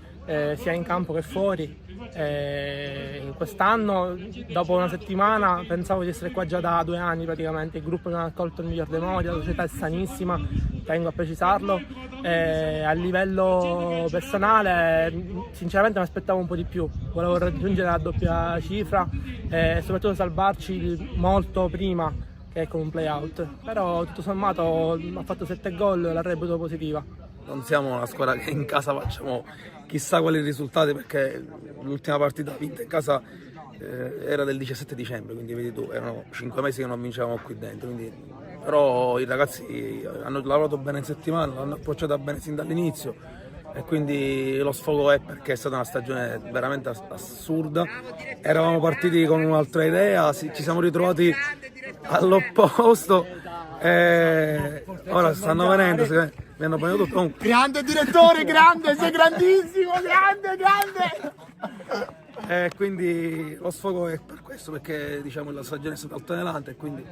Speaker 6: sia in campo che fuori. In quest'anno, dopo una settimana, pensavo di essere qua già da 2 anni praticamente, il gruppo mi ha accolto il miglior dei modi, la società è sanissima, tengo a precisarlo. A livello personale sinceramente mi aspettavo un po' di più, volevo raggiungere la doppia cifra e soprattutto salvarci molto prima che con un play-out, però tutto sommato ho fatto 7 gol, la reputo positiva.
Speaker 7: Non siamo una squadra che in casa facciamo chissà quali risultati, perché l'ultima partita vinta in casa era del 17 dicembre, quindi vedi tu, erano 5 mesi che non vincevamo qui dentro, quindi, però i ragazzi hanno lavorato bene in settimana, l'hanno approcciata bene sin dall'inizio e quindi lo sfogo è perché è stata una stagione veramente assurda. Eravamo partiti con un'altra idea, ci siamo ritrovati all'opposto e ora stanno venendo, mi hanno bagnato tutto. Comunque,
Speaker 2: Grande direttore, grande, sei grandissimo, grande, grande!
Speaker 7: e quindi lo sfogo è per questo, perché diciamo la stagione è stata altalenante e quindi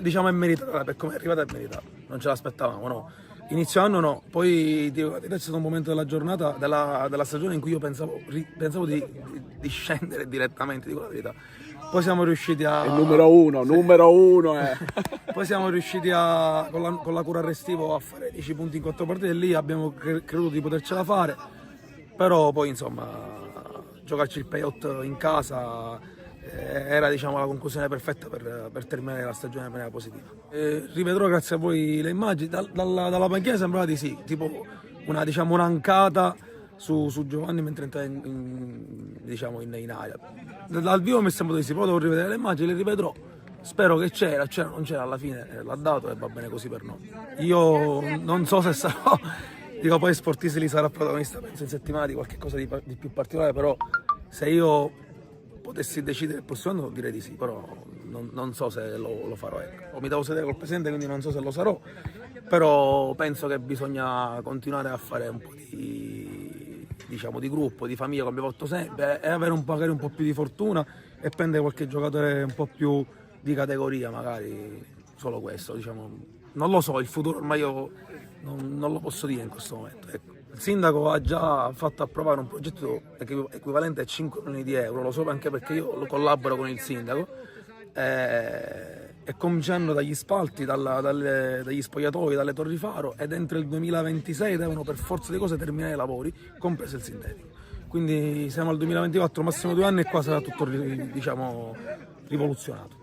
Speaker 7: diciamo è meritata, per come è arrivata è meritata, non ce l'aspettavamo, no. Inizio anno no, poi è stato un momento della giornata, della stagione in cui io pensavo di scendere direttamente, dico la verità. Poi siamo riusciti a...
Speaker 4: Numero uno.
Speaker 7: Poi siamo riusciti con la cura restivo a fare 10 punti in 4 partite e lì abbiamo creduto di potercela fare, però poi insomma giocarci il playout in casa era diciamo la conclusione perfetta per terminare la stagione in maniera positiva. Rivedrò grazie a voi le immagini, dalla panchina sembrava di sì, tipo un'ancata su Giovanni mentre entrava in aria. Dal vivo mi è sembrato di sì, poi devo rivedere le immagini, le rivedrò. Spero che c'era, non c'era, alla fine l'ha dato e va bene così per noi. Io non so se sarò, dico poi Sportisti sarà protagonista, penso in settimana di qualche cosa di più particolare, però se io potessi decidere il prossimo anno direi di sì, però non so se lo farò. Ecco. Mi devo sedere col presidente, quindi non so se lo sarò, però penso che bisogna continuare a fare un po' di gruppo, di famiglia come abbiamo fatto sempre e avere magari un po' più di fortuna e prendere qualche giocatore un po' più di categoria, magari solo questo, diciamo. Non lo so, il futuro ormai io non lo posso dire in questo momento. Ecco. Il sindaco ha già fatto approvare un progetto equivalente a 5 milioni di euro, lo so anche perché io lo collaboro con il sindaco, e cominciando dagli spalti, dagli spogliatoi, dalle torri faro, ed entro il 2026 devono per forza di cose terminare i lavori, compreso il sintetico. Quindi siamo al 2024, massimo 2 anni e qua sarà tutto diciamo rivoluzionato.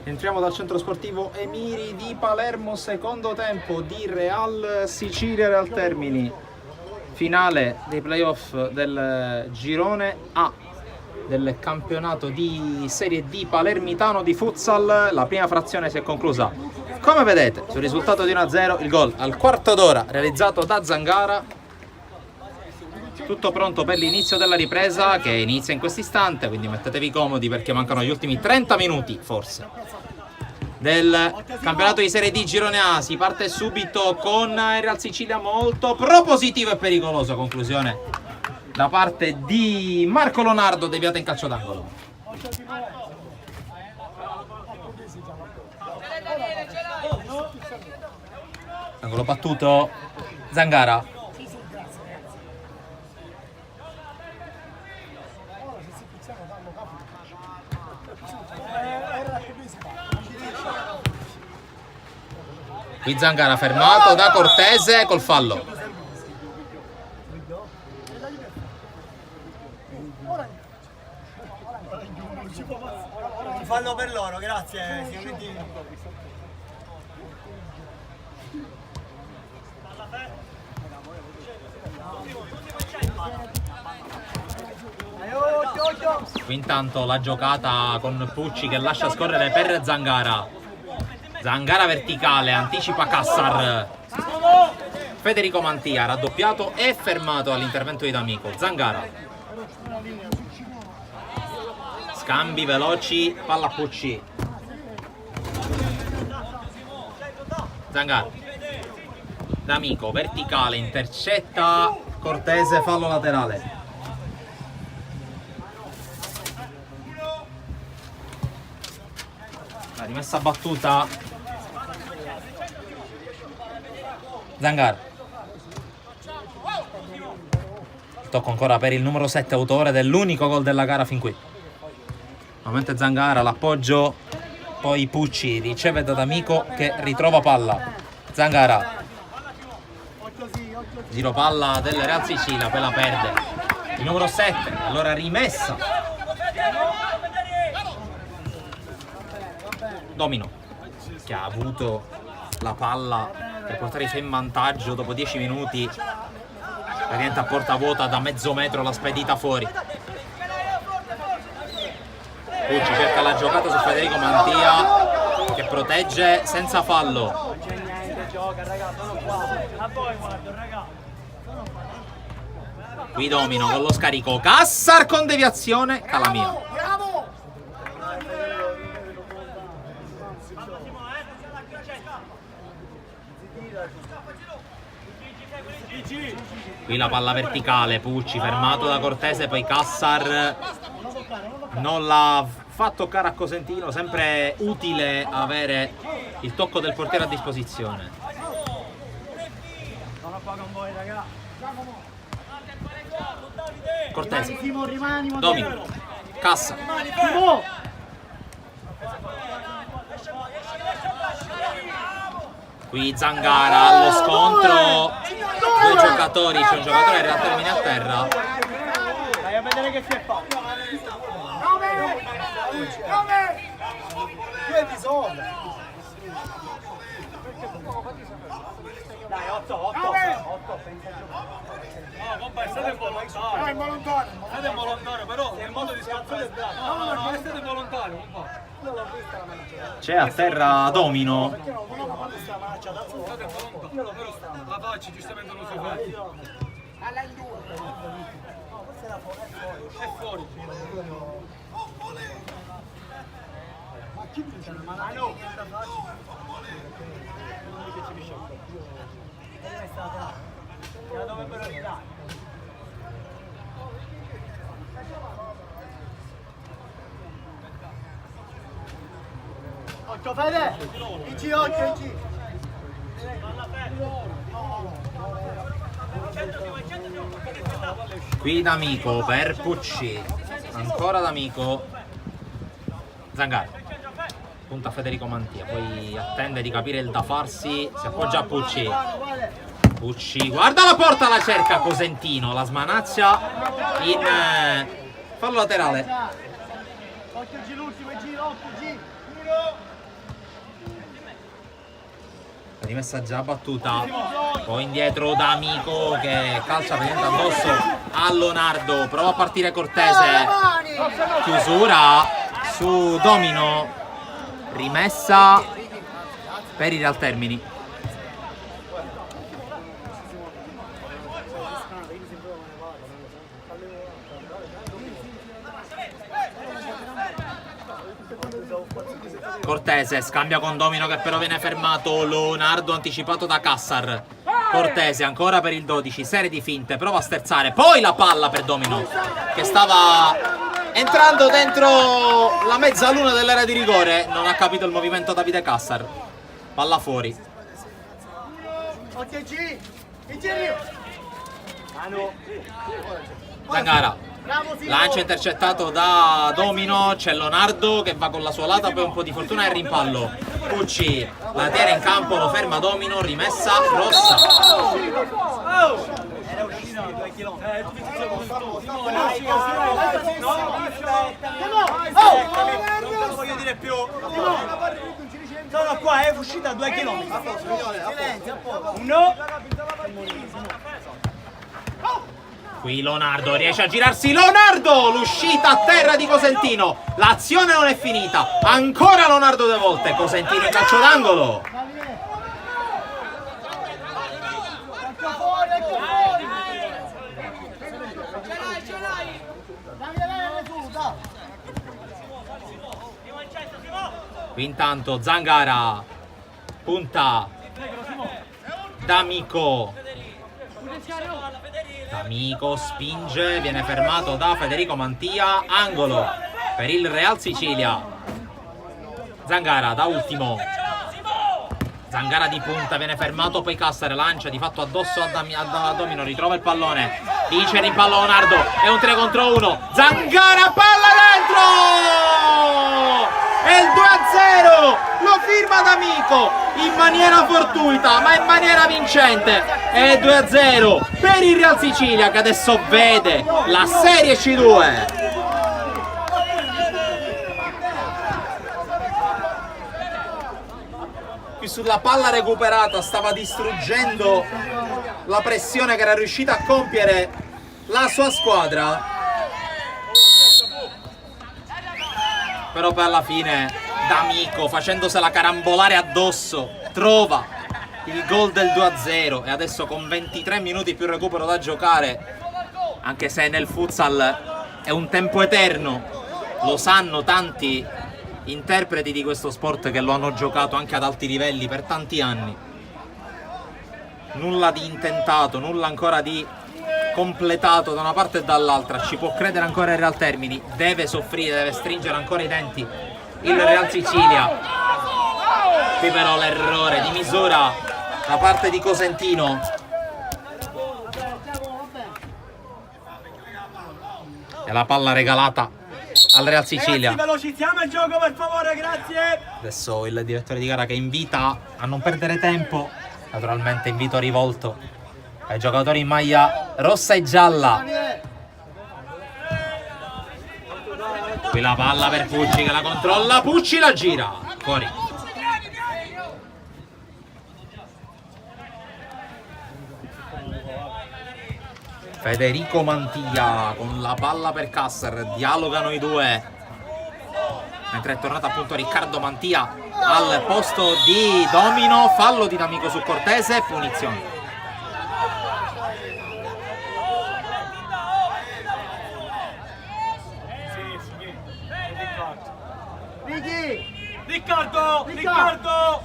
Speaker 1: Entriamo dal centro sportivo Emiri di Palermo, secondo tempo di Real Sicilia Real Termini, finale dei playoff del girone A del campionato di Serie D palermitano di futsal. La prima frazione si è conclusa, come vedete, sul risultato di 1-0, il gol al quarto d'ora realizzato da Zangara. Tutto pronto per l'inizio della ripresa, che inizia in questo istante, quindi mettetevi comodi perché mancano gli ultimi 30 minuti forse del campionato di Serie D girone A. Si parte subito con il Real Sicilia molto propositivo e pericoloso, conclusione da parte di Marco Lonardo, deviata in calcio d'angolo. Angolo battuto, Zangara. Qui Zangara fermato da Cortese col fallo.
Speaker 3: Fallo per loro, grazie signor Dino.
Speaker 1: Qui intanto la giocata con Pucci che lascia scorrere per Zangara. Zangara verticale, anticipa Cassar. Federico Mantia raddoppiato e fermato all'intervento di D'Amico. Zangara. Scambi veloci, palla a Pucci. Zangara. D'Amico, verticale, intercetta Cortese, fallo laterale. La rimessa battuta. Zangara. Tocco ancora per il numero 7, autore dell'unico gol della gara fin qui. Nuovamente Zangara, l'appoggio, poi Pucci riceve da D'Amico che ritrova palla. Zangara. Giro palla del Real Sicilia, poi la perde il numero 7, allora rimessa. Domino, che ha avuto la palla per portare i suoi in vantaggio dopo 10 minuti. Praticamente a porta vuota, da mezzo metro la spedita fuori. Pucci cerca la giocata su Federico Mantia che protegge senza fallo. Qui Domino con lo scarico, Cassar con deviazione, Calamia. Qui la palla verticale, Pucci fermato da Cortese, poi Cassar non l'ha fatto toccare a Cosentino, sempre utile avere il tocco del portiere a disposizione. Cortese, Domino, Cassar. Qui Zangara allo scontro, due giocatori, c'è un giocatore che termina a terra.
Speaker 3: Vai a vedere che si è fatto. Due episodi. Dai, 8.
Speaker 2: No, compà, state involontario. No, è involontario. State involontario, però è il modo di scappare. No, state involontario, compà.
Speaker 1: C'è a terra Domino.
Speaker 2: La faccia giustamente non si fa. È fuori.
Speaker 3: Occhio Fede! IG, occhio IG!
Speaker 1: Qui D'Amico per Pucci, ancora D'Amico. Zangara punta Federico Mantia, poi attende di capire il da farsi, si appoggia a Pucci. Pucci guarda la porta, la cerca Cosentino, la smanaccia in fallo laterale.
Speaker 3: Occhio G l'ultimo, G, occhio G!
Speaker 1: rimessa già battuta, poi indietro D'Amico che calcia praticamente addosso a Leonardo, prova a partire Cortese, chiusura su Domino, rimessa per i Real Termini. Cortese scambia con Domino che però viene fermato. Leonardo anticipato da Cassar. Cortese ancora per il 12, serie di finte, prova a sterzare, poi la palla per Domino che stava entrando dentro la mezzaluna dell'area di rigore, non ha capito il movimento Davide Cassar, palla fuori. Zangara, lancio intercettato da Domino, c'è Leonardo che va con la sua lata, poi un po' di fortuna e il rimpallo. Pucci la tiene in campo, lo ferma Domino, rimessa rossa.
Speaker 3: Non voglio dire più. Sono qua, è uscita a 2 km. Uno.
Speaker 1: Qui Leonardo riesce a girarsi, Leonardo, l'uscita a terra di Cosentino, l'azione non è finita, ancora Leonardo 2 volte, Cosentino in calcio d'angolo. Qui intanto Zangara punta D'Amico. D'Amico spinge, viene fermato da Federico Mantia, angolo per il Real Sicilia. Zangara da ultimo, Zangara di punta, viene fermato, poi Cassar lancia di fatto addosso a Domino, ritrova il pallone, vince il rimpallo Leonardo, è un 3 contro 1, Zangara, palla dentro! È il 2-0, lo firma D'Amico in maniera fortuita ma in maniera vincente, è 2-0 per il Real Sicilia che adesso vede la Serie C2. Qui sulla palla recuperata stava distruggendo la pressione che era riuscita a compiere la sua squadra, però poi alla fine D'Amico, facendosela carambolare addosso, trova il gol del 2-0 e adesso con 23 minuti più recupero da giocare, anche se nel futsal è un tempo eterno, lo sanno tanti interpreti di questo sport che lo hanno giocato anche ad alti livelli per tanti anni. Nulla di intentato, nulla ancora di completato da una parte e dall'altra, ci può credere ancora il Real Termini, deve soffrire, deve stringere ancora i denti il Real Sicilia. Qui però l'errore di misura da parte di Cosentino. E la palla regalata al Real Sicilia.
Speaker 3: Ragazzi, velocizziamo il gioco per favore, grazie.
Speaker 1: Adesso il direttore di gara che invita a non perdere tempo, naturalmente invito rivolto ai giocatori in maglia rossa e gialla. Qui la palla per Pucci che la controlla, Pucci la gira fuori. Federico Mantia con la palla per Cassar, dialogano i due, mentre è tornato appunto Riccardo Mantia al posto di Domino, fallo di D'Amico su Cortese, punizione.
Speaker 3: Riccardo!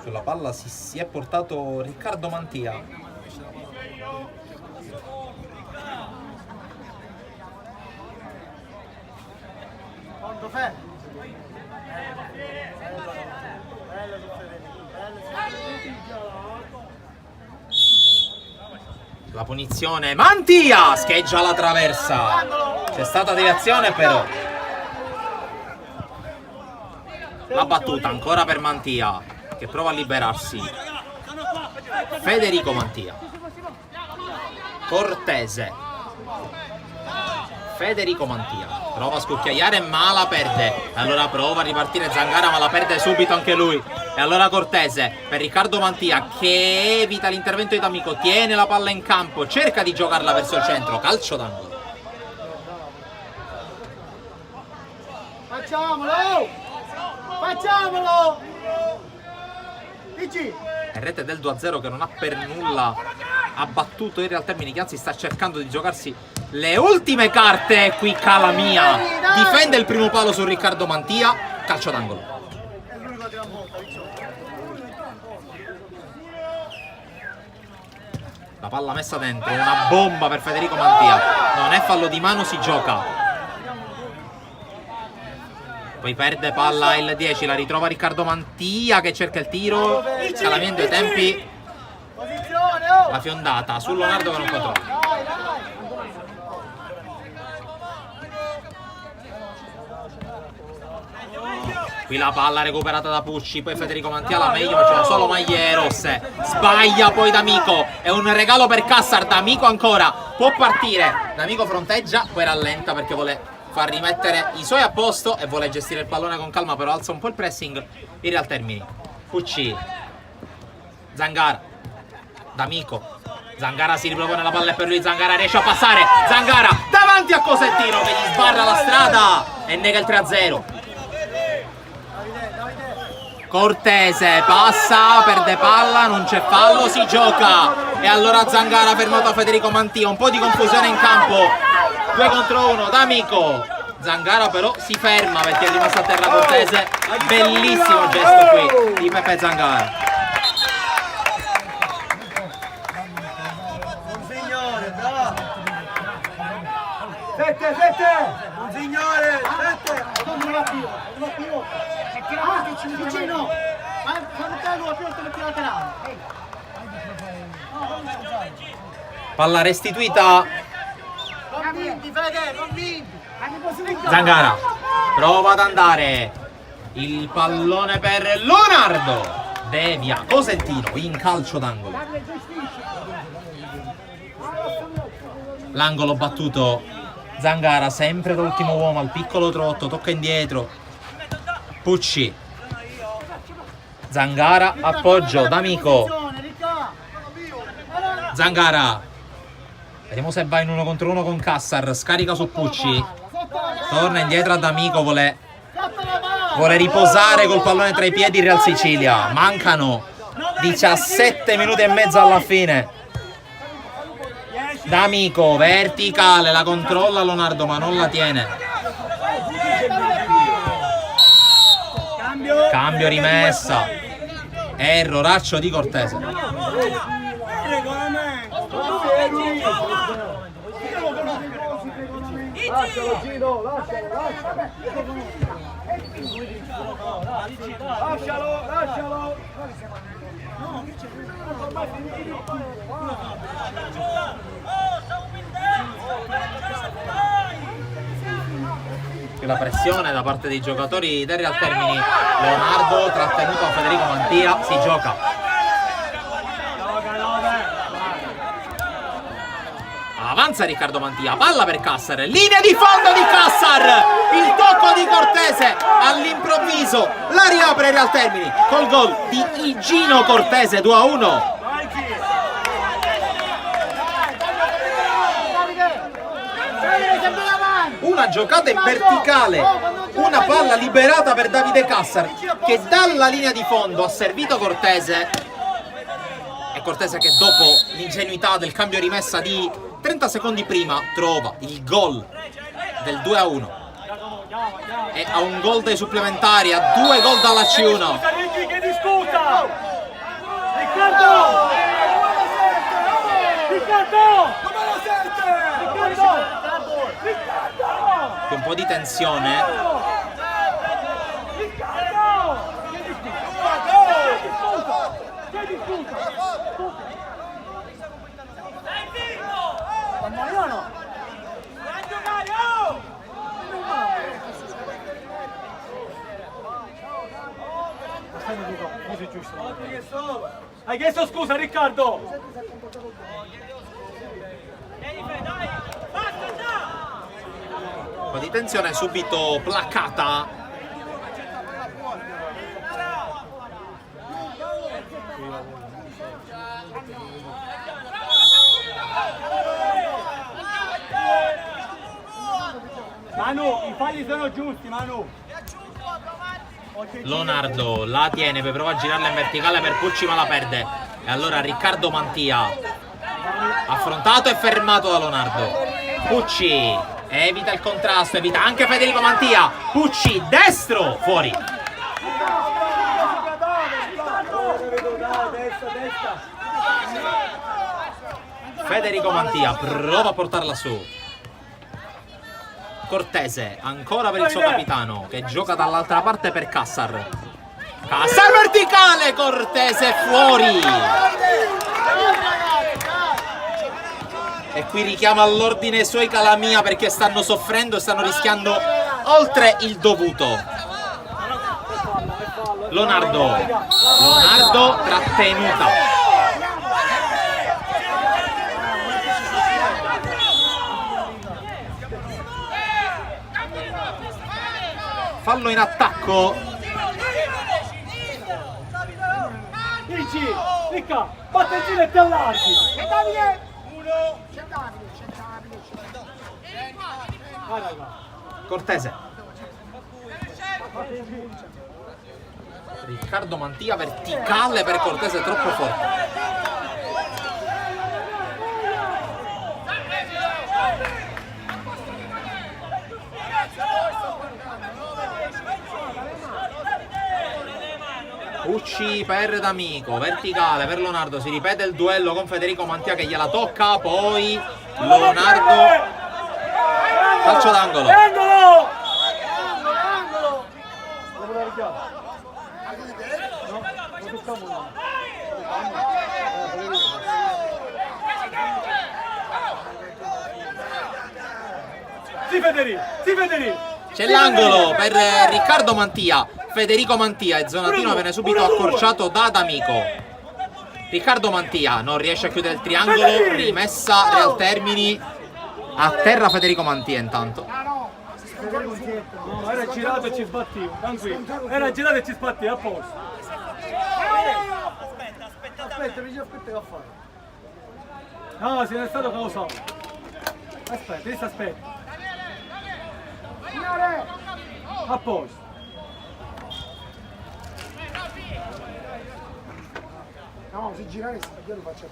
Speaker 1: Sulla palla si è portato Riccardo Mantia. La punizione, Mantia scheggia la traversa, c'è stata deviazione però. La battuta ancora per Mantia che prova a liberarsi. Federico Mantia, Cortese, Federico Mantia. Prova a scucchiaiare ma la perde. Allora prova a ripartire Zangara ma la perde subito anche lui. E allora Cortese per Riccardo Mantia che evita l'intervento di D'Amico. Tiene la palla in campo, cerca di giocarla verso il centro. Calcio d'angolo.
Speaker 3: Facciamolo! Facciamolo! Dici!
Speaker 1: È rete del 2-0 che non ha per nulla abbattuto il Real Termini, che anzi sta cercando di giocarsi le ultime carte. Qui Calamia difende il primo palo su Riccardo Mantia. Calcio d'angolo. La palla messa dentro, una bomba per Federico Mantia. Non è fallo di mano, si gioca. Poi perde palla il 10, la ritrova Riccardo Mantia che cerca il tiro. Calamia in due tempi. La fiondata su Leonardo che non controlla. Qui la palla recuperata da Pucci, poi Federico Mantia la meglio, ma c'è solo maglie rosse. Sbaglia poi D'Amico, è un regalo per Cassar. D'Amico ancora, può partire. D'Amico fronteggia, poi rallenta perché vuole far rimettere i suoi a posto e vuole gestire il pallone con calma, però alza un po' il pressing in Real Termini. Pucci, Zangara, D'Amico, Zangara si ripropone la palla per lui, Zangara riesce a passare, Zangara davanti a Cosettino che gli sbarra la strada e nega il 3-0. Cortese passa, perde palla, non c'è fallo, si gioca. E allora Zangara fermato a Federico Mantia, un po' di confusione in campo. 2 contro 1, D'Amico. Zangara però si ferma perché è rimasto a terra Cortese. Bellissimo gesto qui di Pepe Zangara.
Speaker 3: Un signore, bravo! 7! Un signore, 7! Non va più, non va più! Vicino! Quando te non va più, te metti laterale!
Speaker 1: Palla restituita.
Speaker 3: Convinti, Fede, convinti!
Speaker 1: Zangara prova ad andare, il pallone per Leonardo, devia Cosettino in calcio d'angolo. L'angolo battuto, Zangara sempre da ultimo uomo al piccolo trotto, tocca indietro, Pucci, Zangara appoggio, D'Amico, Zangara, vediamo se va in 1 contro 1 con Cassar, scarica su Pucci, torna indietro a D'Amico, vuole riposare col pallone tra i piedi Real Sicilia. Mancano 17 minuti e mezzo alla fine. D'Amico verticale, la controlla Leonardo ma non la tiene. Cambio rimessa, erroraccio di Cortese.
Speaker 3: Lascialo Gino, lascialo!
Speaker 1: La pressione da parte dei giocatori del Real Termini. Leonardo trattenuto a Federico Mantia, si gioca. Avanza Riccardo Mantia, palla per Cassar, linea di fondo di Cassar, il tocco di Cortese, all'improvviso la riapre Real Termini col gol di Igino Cortese, 2-1. Una giocata in verticale, una palla liberata per Davide Cassar che dalla linea di fondo ha servito Cortese, e Cortese che dopo l'ingenuità del cambio rimessa di 30 secondi prima trova il gol del 2-1 e a un gol dai supplementari, a 2 gol dalla C1.
Speaker 3: Che discuta! Riccardo! Numero 7! Riccardo!
Speaker 1: Un po' di tensione.
Speaker 3: Riccardo! Che discuta! Hai chiesto scusa Riccardo?
Speaker 1: po' di tensione, subito placata.
Speaker 3: Manu, i falli sono giusti, Manu.
Speaker 1: Leonardo la tiene, poi prova a girarla in verticale per Pucci ma la perde. E allora Riccardo Mantia, affrontato e fermato da Leonardo. Pucci evita il contrasto, evita anche Federico Mantia. Pucci destro, fuori. Federico Mantia prova a portarla su. Cortese ancora per il suo capitano che gioca dall'altra parte per Cassar. Cassar verticale, Cortese fuori. E qui richiama all'ordine i suoi Calamia perché stanno soffrendo e stanno rischiando oltre il dovuto. Leonardo trattenuta. Fallo in attacco.
Speaker 3: Dici, Ricca, batte il giro e ti allarghi.
Speaker 1: Cortese. Riccardo Mantia verticale per Cortese, troppo forte. Pucci per D'Amico, verticale per Leonardo, si ripete il duello con Federico Mantia che gliela tocca, poi Leonardo, calcio d'angolo.
Speaker 3: Sì Federico.
Speaker 1: C'è l'angolo per Riccardo Mantia. Federico Mantia e Zonatino viene subito accorciato da D'Amico. Riccardo Mantia non riesce a chiudere il triangolo, rimessa Real Termini. A terra Federico Mantia intanto.
Speaker 3: No, era girato e ci sbattivo, tranquillo. Era girato e ci sbattivo, a posto. Aspetta che fare. No, se ne è stato causato. Aspetta. A posto.
Speaker 2: No, se girare io lo faccio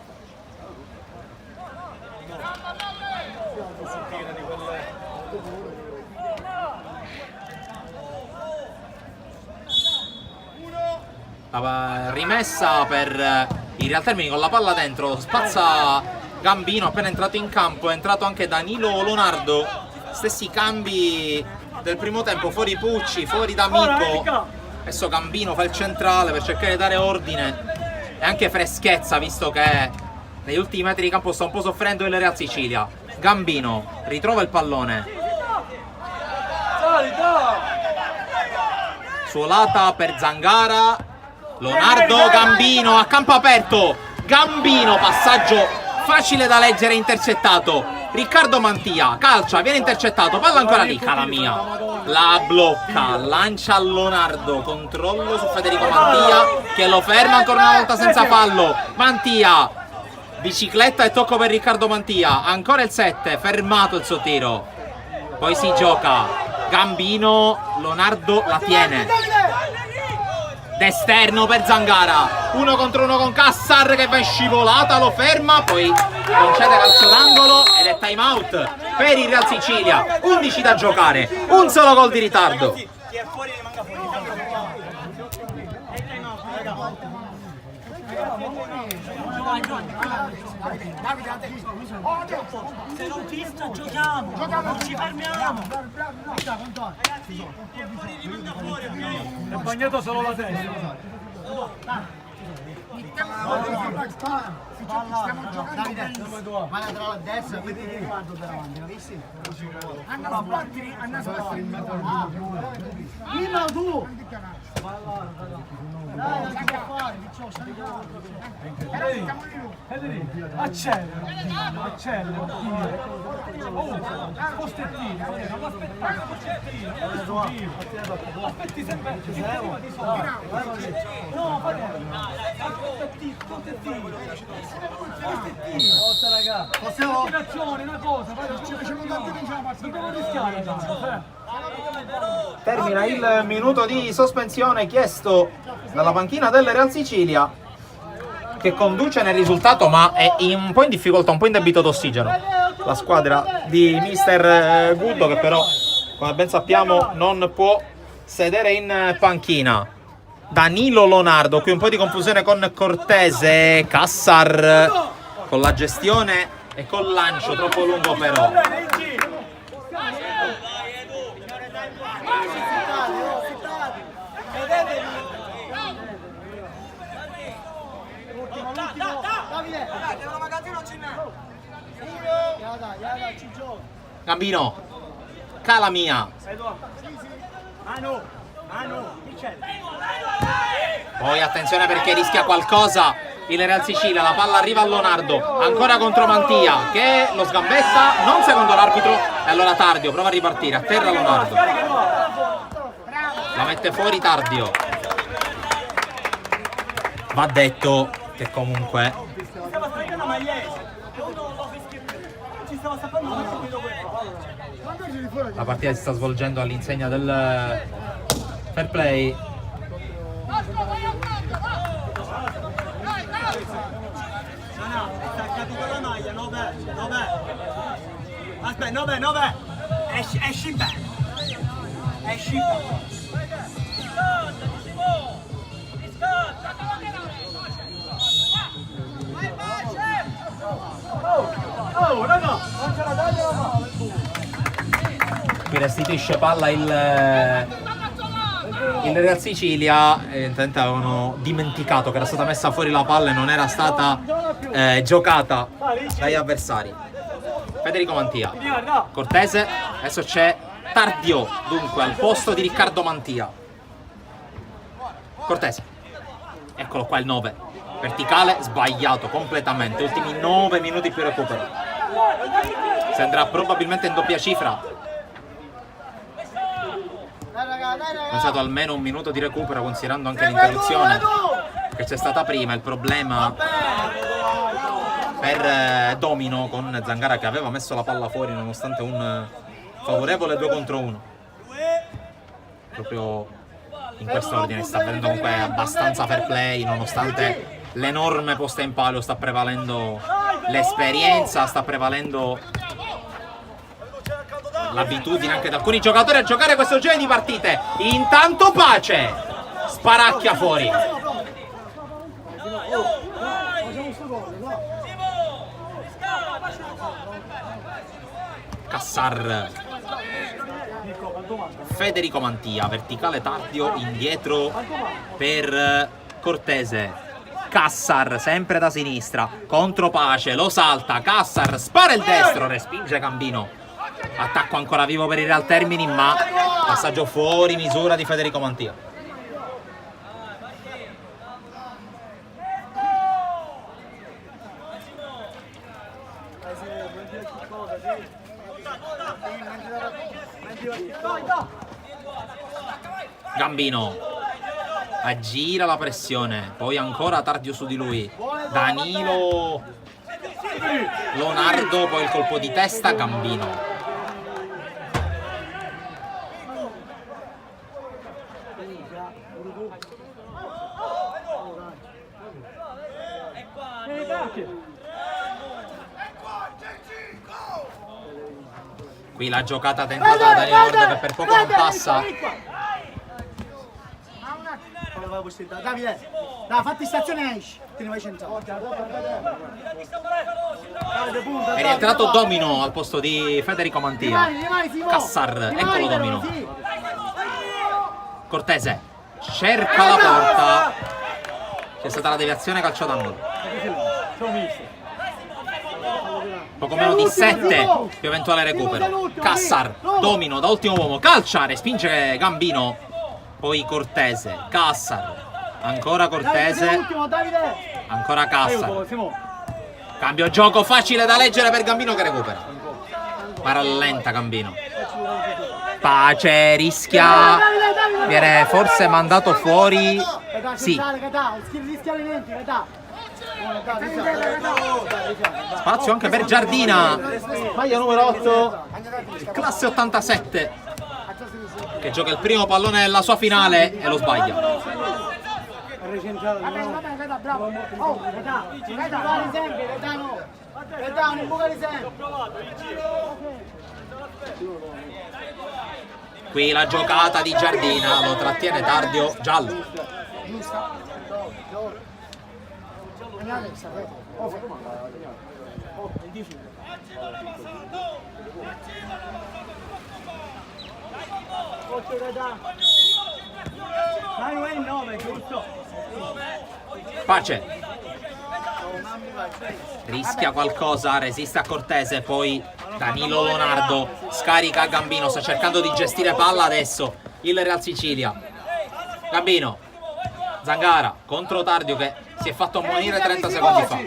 Speaker 2: a
Speaker 1: La rimessa per i Real Termini con la palla dentro, spazza Gambino appena entrato in campo, è entrato anche Danilo Leonardo, stessi cambi del primo tempo, fuori Pucci, fuori D'Amico. Adesso Gambino fa il centrale per cercare di dare ordine e anche freschezza, visto che negli ultimi metri di campo sta un po' soffrendo il Real Sicilia. Gambino ritrova il pallone, suolata per Zangara. Leonardo, Gambino a campo aperto, Gambino, passaggio facile da leggere, intercettato. Riccardo Mantia calcia, viene intercettato, palla ancora lì, Calamia la blocca, lancia a Leonardo, controllo su Federico Mantia che lo ferma ancora una volta senza fallo. Mantia, bicicletta e tocco per Riccardo Mantia, ancora il 7, fermato il suo tiro, poi si gioca Gambino, Leonardo la tiene, d'esterno per Zangara, 1 contro 1 con Cassar che va in scivolata, lo ferma, poi concede calcio d'angolo ed è time out per il Real Sicilia. 11 da giocare, un solo gol di ritardo.
Speaker 3: Chi è fuori rimanga fuori. Se non pista giochiamo, non ci fermiamo. È bagnato solo la testa.
Speaker 2: Stiamo giocando benissimo. Ma la destra, quindi ti guardo per avanti, l'hai visto? Anna sbatti, prima tu!
Speaker 1: Termina il minuto di sospensione chiesto dalla panchina del Real Sicilia, che conduce nel risultato ma è un po' in difficoltà, un po' in debito d'ossigeno la squadra di mister Guddo, che però, come ben sappiamo, non può sedere in panchina. Danilo Lonardo, qui un po' di confusione con Cortese, Cassar con la gestione e col lancio troppo lungo però. Gambino, Calamia. Poi attenzione perché rischia qualcosa il Real Sicilia, la palla arriva a Lonardo, ancora contro Mantia che lo sgambetta, non secondo l'arbitro, e allora Tardio prova a ripartire, a terra Lonardo, la mette fuori Tardio. Va detto che comunque la partita si sta svolgendo all'insegna del fair play.
Speaker 3: Aspetta, 9, esci bene. Esci bene. Oh, raga, non ce la dai la mano.
Speaker 1: Qui restituisce palla il Real Sicilia. Evidentemente avevano dimenticato che era stata messa fuori la palla e non era stata giocata dagli avversari. Federico Mantia, Cortese, adesso c'è Tardio dunque al posto di Riccardo Mantia. Cortese, eccolo qua il 9, verticale sbagliato completamente, ultimi 9 minuti più recupero, si andrà probabilmente in doppia cifra. Pensato almeno un minuto di recupero, considerando anche l'interruzione che c'è stata prima. Il problema per Domino con Zangara, che aveva messo la palla fuori nonostante un favorevole 2 contro 1. Proprio in questo ordine sta avvenendo comunque abbastanza fair play, nonostante l'enorme posta in palio. Sta prevalendo l'esperienza, sta prevalendo l'abitudine anche di alcuni giocatori a giocare questo genere di partite. Intanto Pace sparacchia fuori. Cassar, Federico Mantia, verticale Tardio, indietro per Cortese. Cassar sempre da sinistra contro Pace, lo salta, Cassar spara il destro, respinge Gambino. Attacco ancora vivo per il Real Termini, ma passaggio fuori misura di Federico Mantia. Gambino aggira la pressione, poi ancora Tardio su di lui, Danilo Lonardo, poi il colpo di testa, Gambino. Qui la giocata tentata da Danilo Lonardo che per poco non passa.
Speaker 3: Davide, dai, fatti stazione e esci. Te ne vai centrale.
Speaker 1: È rientrato Domino al posto di Federico Mantia. Cassar, eccolo Domino. Cortese cerca la porta. C'è stata la deviazione, calcio d'angolo. Poco meno di 7 più eventuale recupero. Cassar, Domino da ultimo uomo, calcia, respinge Gambino. Poi Cortese, Cassar, Ancora Cortese.
Speaker 3: Ultimo, Davide.
Speaker 1: Ancora Cassa.
Speaker 3: Aiuto, Simo.
Speaker 1: Cambio gioco facile da leggere per Gambino che recupera. Ma rallenta Gambino. Pace, rischia. Viene forse mandato fuori. Sì. Spazio anche per Giardina. Maglia numero 8. Classe 87. Che gioca il primo pallone della sua finale e lo sbaglia. Qui la giocata di Giardina, lo trattiene Tardio, giallo. Pace. Rischia qualcosa, resiste a Cortese, poi Danilo Lonardo scarica Gambino, sta cercando di gestire palla adesso il Real Sicilia. Gambino, Zangara contro Tardio che si è fatto ammonire 30 secondi fa.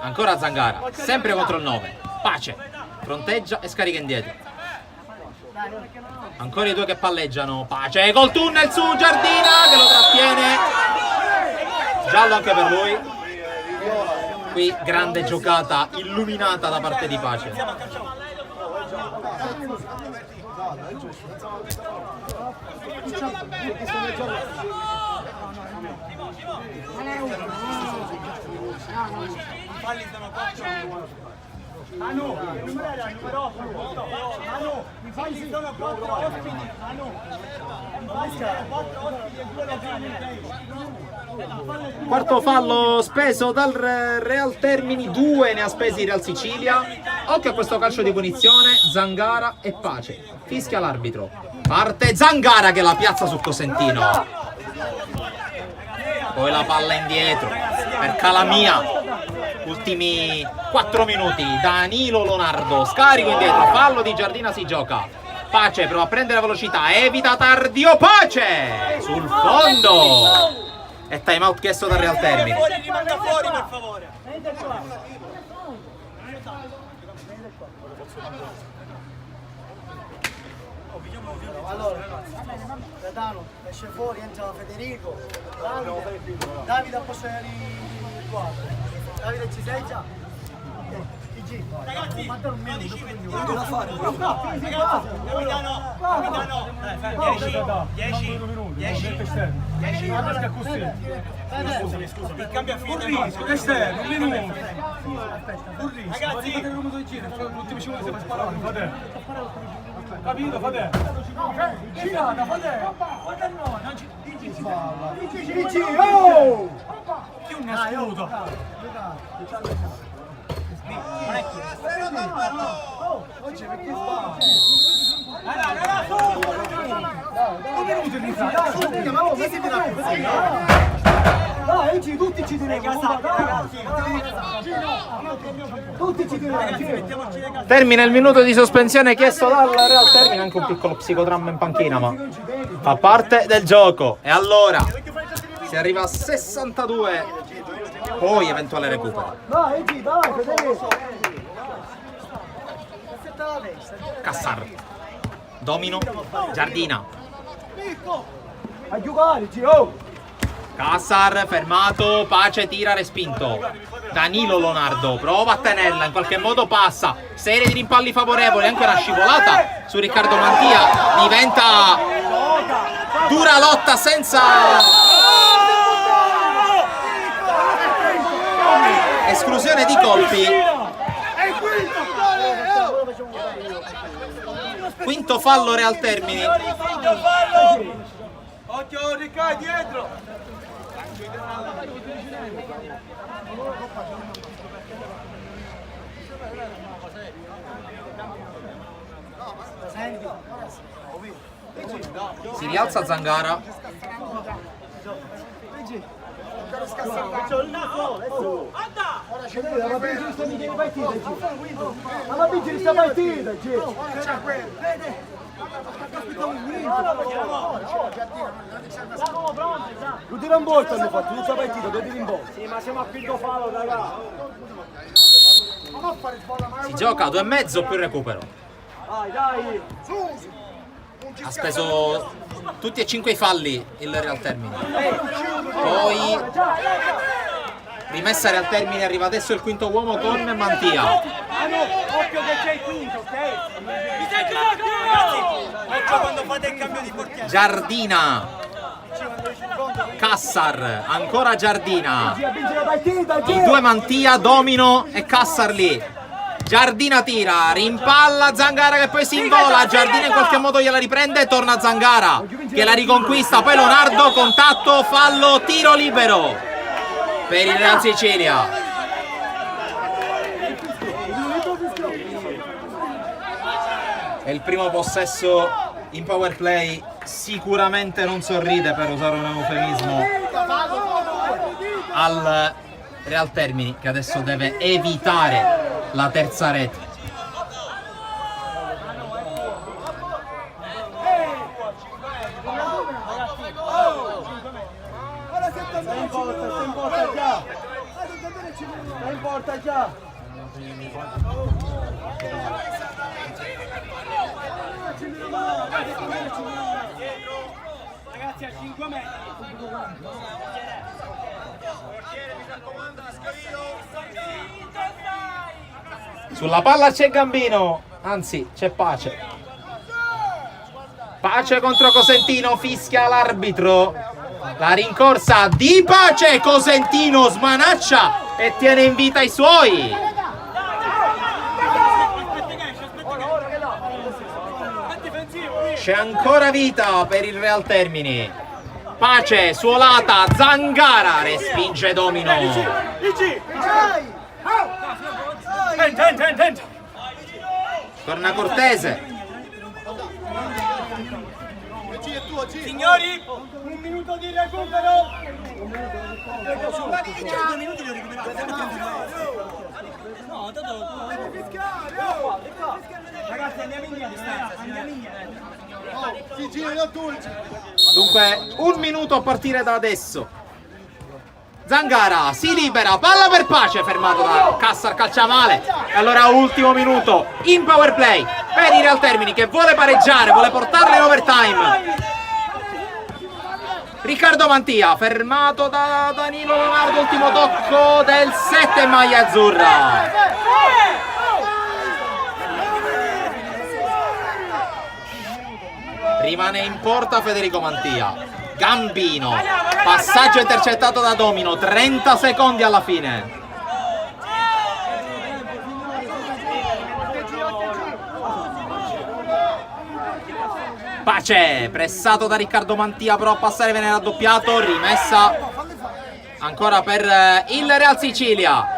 Speaker 1: Ancora Zangara, sempre contro il 9. Pace, fronteggia e scarica indietro. Ancora i due che palleggiano. Pace col tunnel su Giardina che lo trattiene. Giallo anche per lui. Qui grande giocata illuminata da parte di Pace.
Speaker 3: Manu, numero 8. Manu, i falli sono 4 ospiti. Manu,
Speaker 1: Quarto fallo speso dal Real Termini, 2 ne ha spesi il Real Sicilia. Occhio a questo calcio di punizione, Zangara e Pace. Fischia l'arbitro. Parte Zangara che la piazza su Cosentino. Poi la palla indietro per Calamia. Ultimi 4 minuti. Danilo Lonardo, scarico indietro, fallo di Giardina, si gioca. Pace prova a prendere velocità, evita Tardio. Pace sul fondo. E time out chiesto dal Real Termini.
Speaker 3: Rimanga fuori per favore. Allora, Gaetano, esce fuori, entra Federico. Davide a posto di qua. Davide, ci sei già? Ragazzi, non da fare. Capitano, 10. Scusami. Il cambio a fine. Un minuto. Ragazzi, l'ultimo 5 si fa sparare. Capito, fate. Girata, fate. Fate no, non ci dici. Oh! Più un escudo. Tutti ci tiriamo.
Speaker 1: Termina il minuto di sospensione chiesto dal Real Termini, anche un piccolo psicodramma in panchina, ma fa parte del gioco. E allora si arriva a 62, poi eventuale recupero. Cassar, domino, Giardina.
Speaker 3: A giocare, Gio!
Speaker 1: Cassar fermato, Pace tira, respinto. Danilo Lonardo prova a tenerla, in qualche modo passa. Serie di rimpalli favorevoli, anche una scivolata su Riccardo Mantia. Diventa dura lotta senza esclusione di colpi. Quinto fallo Real Termini.
Speaker 3: Occhio Riccardo dietro!
Speaker 1: Si rialza Zangara.
Speaker 3: Lo tiro in volta hanno fatto, tutta partita, lo tiro in volta. Sì, ma siamo a quinto fallo, raga.
Speaker 1: Si gioca 2,5 più recupero.
Speaker 3: Dai.
Speaker 1: Ha speso tutti e 5 i falli il Real Termini. Poi rimessa Real Termini, arriva adesso il quinto uomo con Mantia.
Speaker 3: Occhio che c'è il quinto, ok? Ragazzi, occhio quando fate il cambio di portiere.
Speaker 1: Giardina, Cassar, ancora Giardina. I due Mantia, Domino e Cassar lì. Giardina tira, rimpalla Zangara che poi si invola, Giardina in qualche modo gliela riprende, torna Zangara che la riconquista, poi Leonardo, contatto, fallo, tiro libero per il Real Sicilia. È il primo possesso in power play, sicuramente non sorride, per usare un eufemismo, al Real Termini, che adesso deve evitare la terza rete.
Speaker 3: Importa già. Ragazzi, a 5 metri.
Speaker 1: Sulla palla c'è Gambino, anzi c'è Pace. Pace contro Cosentino, fischia l'arbitro. La rincorsa di Pace, Cosentino smanaccia e tiene in vita i suoi. C'è ancora vita per il Real Termini. Pace, suolata, Zangara, respinge Domino. Torna Cortese.
Speaker 3: Signori, un minuto di recupero. 2 minuti di recupero. No, ragazzi, andiamo indietro.
Speaker 1: Dunque, 1 minuto a partire da adesso. Zangara si libera, palla per Pace, fermato da Cassar, calcia male. E allora ultimo minuto in power play per il Real Termini che vuole pareggiare, vuole portarla in overtime. Riccardo Mantia, fermato da Danilo Leonardo, ultimo tocco del 7 maglia azzurra. Rimane in porta Federico Mantia. Gambino, passaggio intercettato da Domino, 30 secondi alla fine. Pace, pressato da Riccardo Mantia, però a passare viene raddoppiato, rimessa ancora per il Real Sicilia.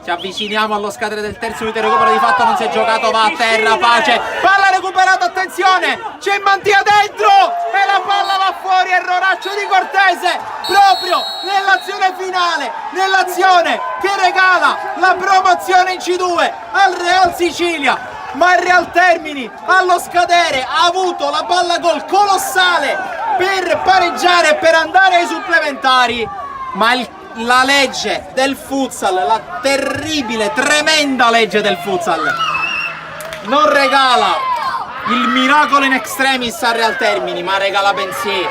Speaker 1: Ci avviciniamo allo scadere del terzo minuto, il recupero di fatto non si è giocato, va a terra Pace, palla recuperata, attenzione, c'è Mantia dentro e la palla va fuori, erroraccio di Cortese, proprio nell'azione finale, nell'azione che regala la promozione in C2 al Real Sicilia, ma il Real Termini allo scadere ha avuto la palla gol colossale per pareggiare e per andare ai supplementari, ma la legge del futsal, la terribile, tremenda legge del futsal, non regala il miracolo in extremis al Real Termini, ma regala bensì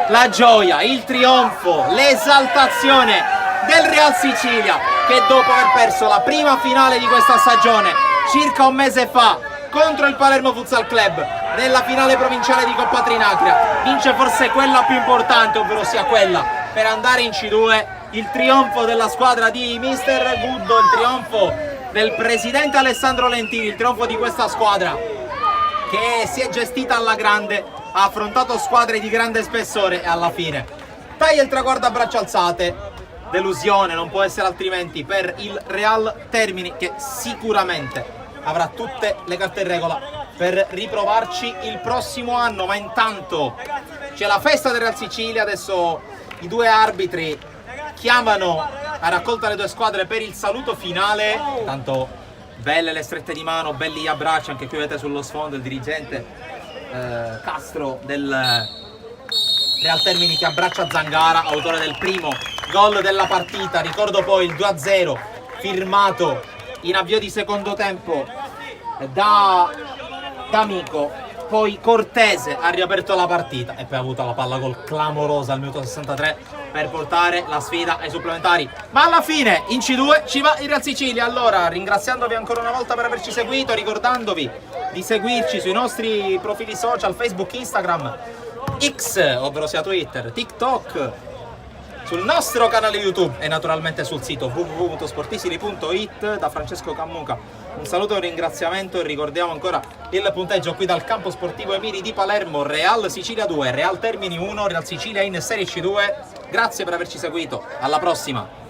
Speaker 1: la gioia, il trionfo, l'esaltazione del Real Sicilia, che dopo aver perso la prima finale di questa stagione circa un mese fa contro il Palermo Futsal Club nella finale provinciale di Coppa Trinacria, vince forse quella più importante, ovvero sia quella per andare in C2. Il trionfo della squadra di Mister Guddo, il trionfo del presidente Alessandro Lentini, il trionfo di questa squadra che si è gestita alla grande, ha affrontato squadre di grande spessore e alla fine taglia il traguardo a braccia alzate. Delusione, non può essere altrimenti, per il Real Termini, che sicuramente avrà tutte le carte in regola per riprovarci il prossimo anno. Ma intanto c'è la festa del Real Sicilia, adesso i due arbitri chiamano a raccolta le due squadre per il saluto finale. Intanto belle le strette di mano, belli gli abbracci, anche qui vedete sullo sfondo il dirigente Castro del Real Termini, che abbraccia Zangara, autore del primo gol della partita. Ricordo poi il 2-0 firmato in avvio di secondo tempo da D'Amico, poi Cortese ha riaperto la partita e poi ha avuto la palla gol clamorosa al minuto 63 per portare la sfida ai supplementari. Ma alla fine in C2 ci va il Real Sicilia. Allora, ringraziandovi ancora una volta per averci seguito, ricordandovi di seguirci sui nostri profili social Facebook, Instagram, X, ovvero sia Twitter, TikTok, sul nostro canale YouTube e naturalmente sul sito www.sportisili.it. Da Francesco Cammuca un saluto e un ringraziamento, e ricordiamo ancora il punteggio qui dal campo sportivo Emiri di Palermo: Real Sicilia 2, Real Termini 1, Real Sicilia in Serie C2. Grazie per averci seguito, alla prossima!